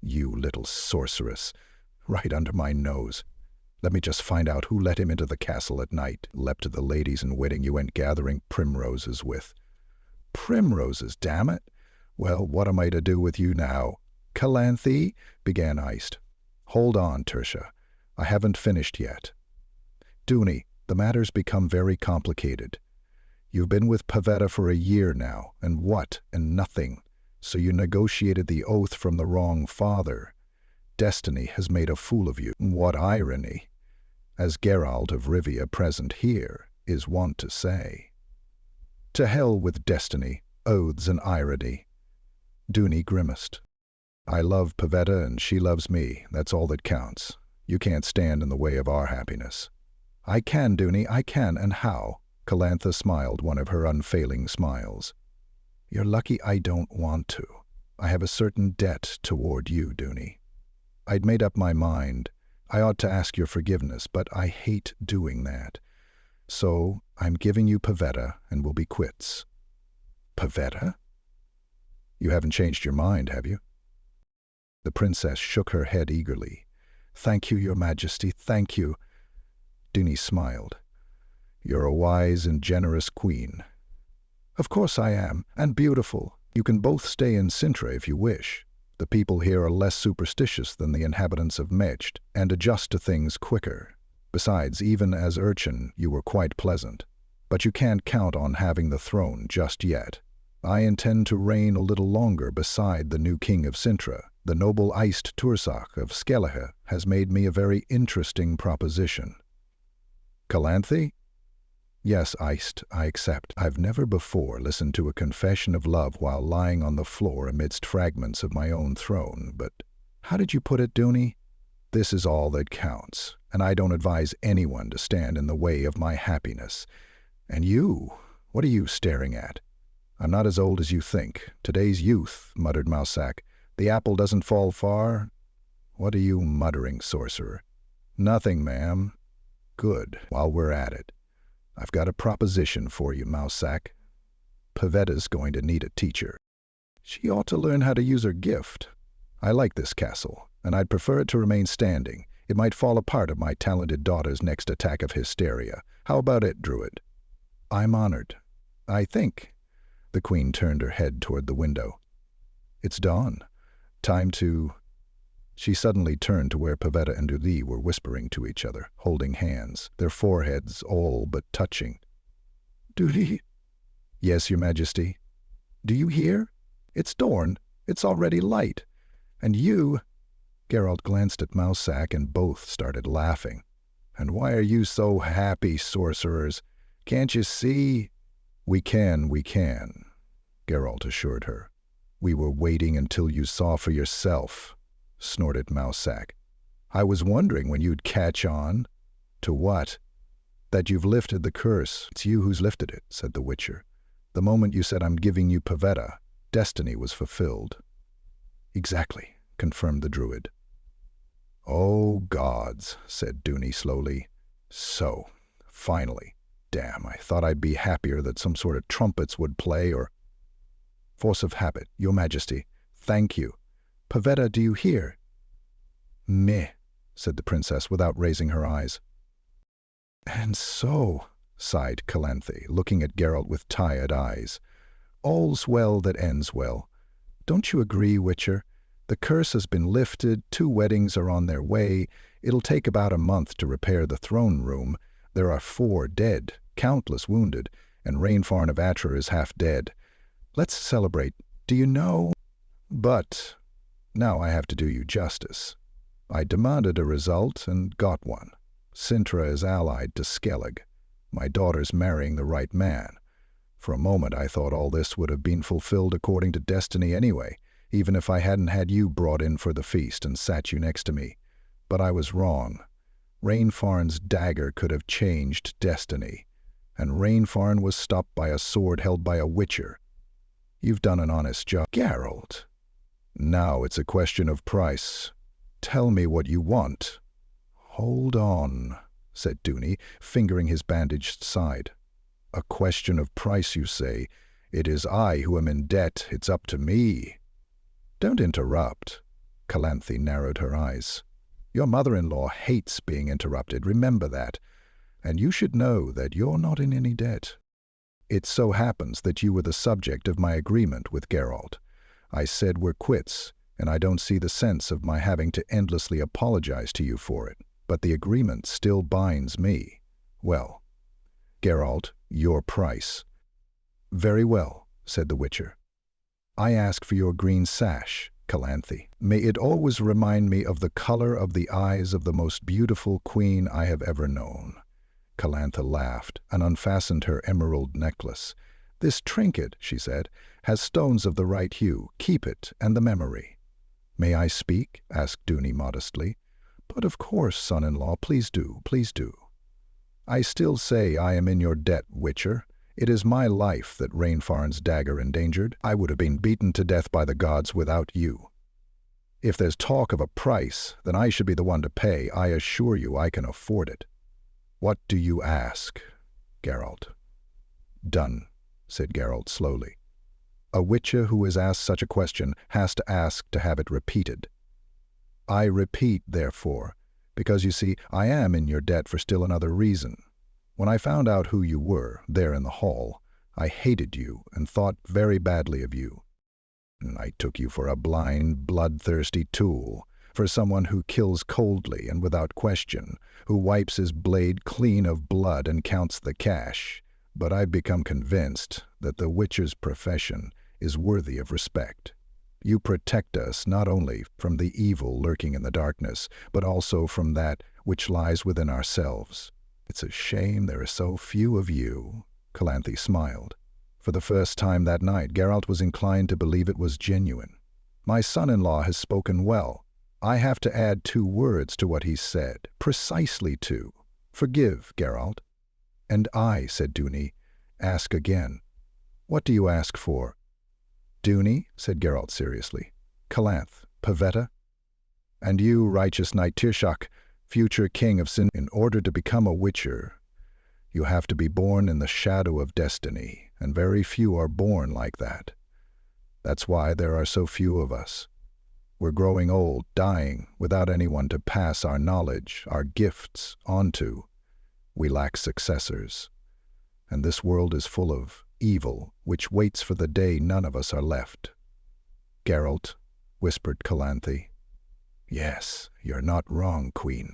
You little sorceress! Right under my nose. Let me just find out who let him into the castle at night, leapt the ladies in waiting you went gathering primroses with." "Primroses, damn it! Well, what am I to do with you now?" "Calanthe," began Iced. "Hold on, Tertia. I haven't finished yet. Duni, the matter's become very complicated. You've been with Pavetta for a year now, and what? And nothing. So you negotiated the oath from the wrong father. Destiny has made a fool of you. What irony, as Geralt of Rivia present here is wont to say. To hell with destiny, oaths and irony. Dooney grimaced. I love Pavetta and she loves me. That's all that counts. You can't stand in the way of our happiness. I can, Dooney, I can, and how? Calantha smiled one of her unfailing smiles. You're lucky I don't want to. I have a certain debt toward you, Dooney. I'd made up my mind. I ought to ask your forgiveness, but I hate doing that. So I'm giving you Pavetta and we'll be quits. Pavetta? You haven't changed your mind, have you? The princess shook her head eagerly. Thank you, your majesty, thank you. Dooney smiled. You're a wise and generous queen. Of course I am, and beautiful. You can both stay in Sintra if you wish. The people here are less superstitious than the inhabitants of Mecht, and adjust to things quicker. Besides, even as urchin, you were quite pleasant. But you can't count on having the throne just yet. I intend to reign a little longer beside the new king of Sintra. The noble Eist Tursach of Skellige has made me a very interesting proposition. Calanthe? Yes, Eist, I accept. I've never before listened to a confession of love while lying on the floor amidst fragments of my own throne, but how did you put it, Dooney? This is all that counts, and I don't advise anyone to stand in the way of my happiness. And you? What are you staring at? I'm not as old as you think. Today's youth, muttered Mousak. The apple doesn't fall far. What are you muttering, sorcerer? Nothing, ma'am. Good, while we're at it. I've got a proposition for you, Mousak. Pavetta's going to need a teacher. She ought to learn how to use her gift. I like this castle, and I'd prefer it to remain standing. It might fall apart at my talented daughter's next attack of hysteria. How about it, Druid? I'm honored. I think. The queen turned her head toward the window. It's dawn. Time to... She suddenly turned to where Pavetta and Uli were whispering to each other, holding hands, their foreheads all but touching. Uli? Yes, your majesty. Do you hear? It's dawn. It's already light. And you... Geralt glanced at Mousak and both started laughing. And why are you so happy, sorcerers? Can't you see? We can, Geralt assured her. We were waiting until you saw for yourself, snorted Mousak. I was wondering when you'd catch on. To what? That you've lifted the curse. It's you who's lifted it, said the Witcher. The moment you said I'm giving you Pavetta, destiny was fulfilled. Exactly, confirmed the Druid. Oh, gods, said Dooney slowly. So, finally. Damn, I thought I'd be happier that some sort of trumpets would play or... Force of habit, your majesty. Thank you. Pavetta, do you hear? Meh, said the princess without raising her eyes. And so, sighed Calanthe, looking at Geralt with tired eyes. All's well that ends well. Don't you agree, Witcher? The curse has been lifted, 2 weddings are on their way. It'll take about a month to repair the throne room. There are 4 dead, countless wounded, and Rainfarn of Atra is half dead. Let's celebrate. Do you know? But now I have to do you justice. I demanded a result and got one. Sintra is allied to Skellige. My daughter's marrying the right man. For a moment I thought all this would have been fulfilled according to destiny anyway, even if I hadn't had you brought in for the feast and sat you next to me. But I was wrong. Rainfarn's dagger could have changed destiny, and Rainfarn was stopped by a sword held by a Witcher. You've done an honest job, Geralt. Now it's a question of price. Tell me what you want. Hold on, said Dooney, fingering his bandaged side. A question of price, you say? It is I who am in debt. It's up to me. Don't interrupt. Calanthe narrowed her eyes. Your mother-in-law hates being interrupted, remember that. And you should know that you're not in any debt. It so happens that you were the subject of my agreement with Geralt. I said we're quits, and I don't see the sense of my having to endlessly apologize to you for it. But the agreement still binds me. Well, Geralt, your price. Very well, said the Witcher. I ask for your green sash, Calanthe. May it always remind me of the color of the eyes of the most beautiful queen I have ever known. Calanthe laughed and unfastened her emerald necklace. This trinket, she said, has stones of the right hue. Keep it and the memory. May I speak? Asked Duny modestly. But of course, son-in-law, please do, please do. I still say I am in your debt, Witcher. It is my life that Rainfarn's dagger endangered. I would have been beaten to death by the gods without you. If there's talk of a price, then I should be the one to pay. I assure you I can afford it. What do you ask, Geralt? Done, said Geralt slowly. A Witcher who is asked such a question has to ask to have it repeated. I repeat, therefore, because you see, I am in your debt for still another reason. When I found out who you were, there in the hall, I hated you and thought very badly of you. And I took you for a blind, bloodthirsty tool, for someone who kills coldly and without question, who wipes his blade clean of blood and counts the cash. But I've become convinced that the Witcher's profession is worthy of respect. You protect us not only from the evil lurking in the darkness, but also from that which lies within ourselves. It's a shame there are so few of you. Calanthe smiled. For the first time that night, Geralt was inclined to believe it was genuine. My son-in-law has spoken well. I have to add 2 words to what he said. Precisely 2. Forgive, Geralt. And I, said Duny, ask again. What do you ask for? Duny, said Geralt seriously. Calanthe, Pavetta. And you, righteous knight Tirshak, future king of Sin, in order to become a Witcher, you have to be born in the shadow of destiny, and very few are born like that. That's why there are so few of us. We're growing old, dying, without anyone to pass our knowledge, our gifts, on to. We lack successors. And this world is full of evil, which waits for the day none of us are left. Geralt, whispered Calanthe. Yes, you're not wrong, Queen.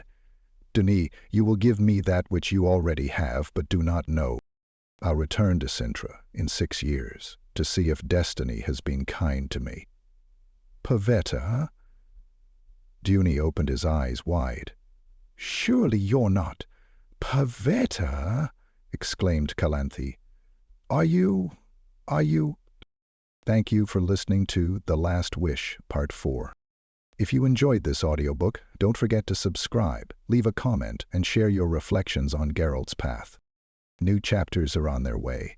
Duny, you will give me that which you already have, but do not know. I'll return to Cintra in 6 years, to see if destiny has been kind to me. Pavetta? Duny opened his eyes wide. Surely you're not... Pavetta? Exclaimed Calanthe. Are you... Thank you for listening to The Last Wish, Part 4. If you enjoyed this audiobook, don't forget to subscribe, leave a comment, and share your reflections on Geralt's path. New chapters are on their way.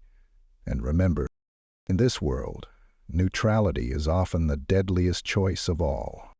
And remember, in this world, neutrality is often the deadliest choice of all.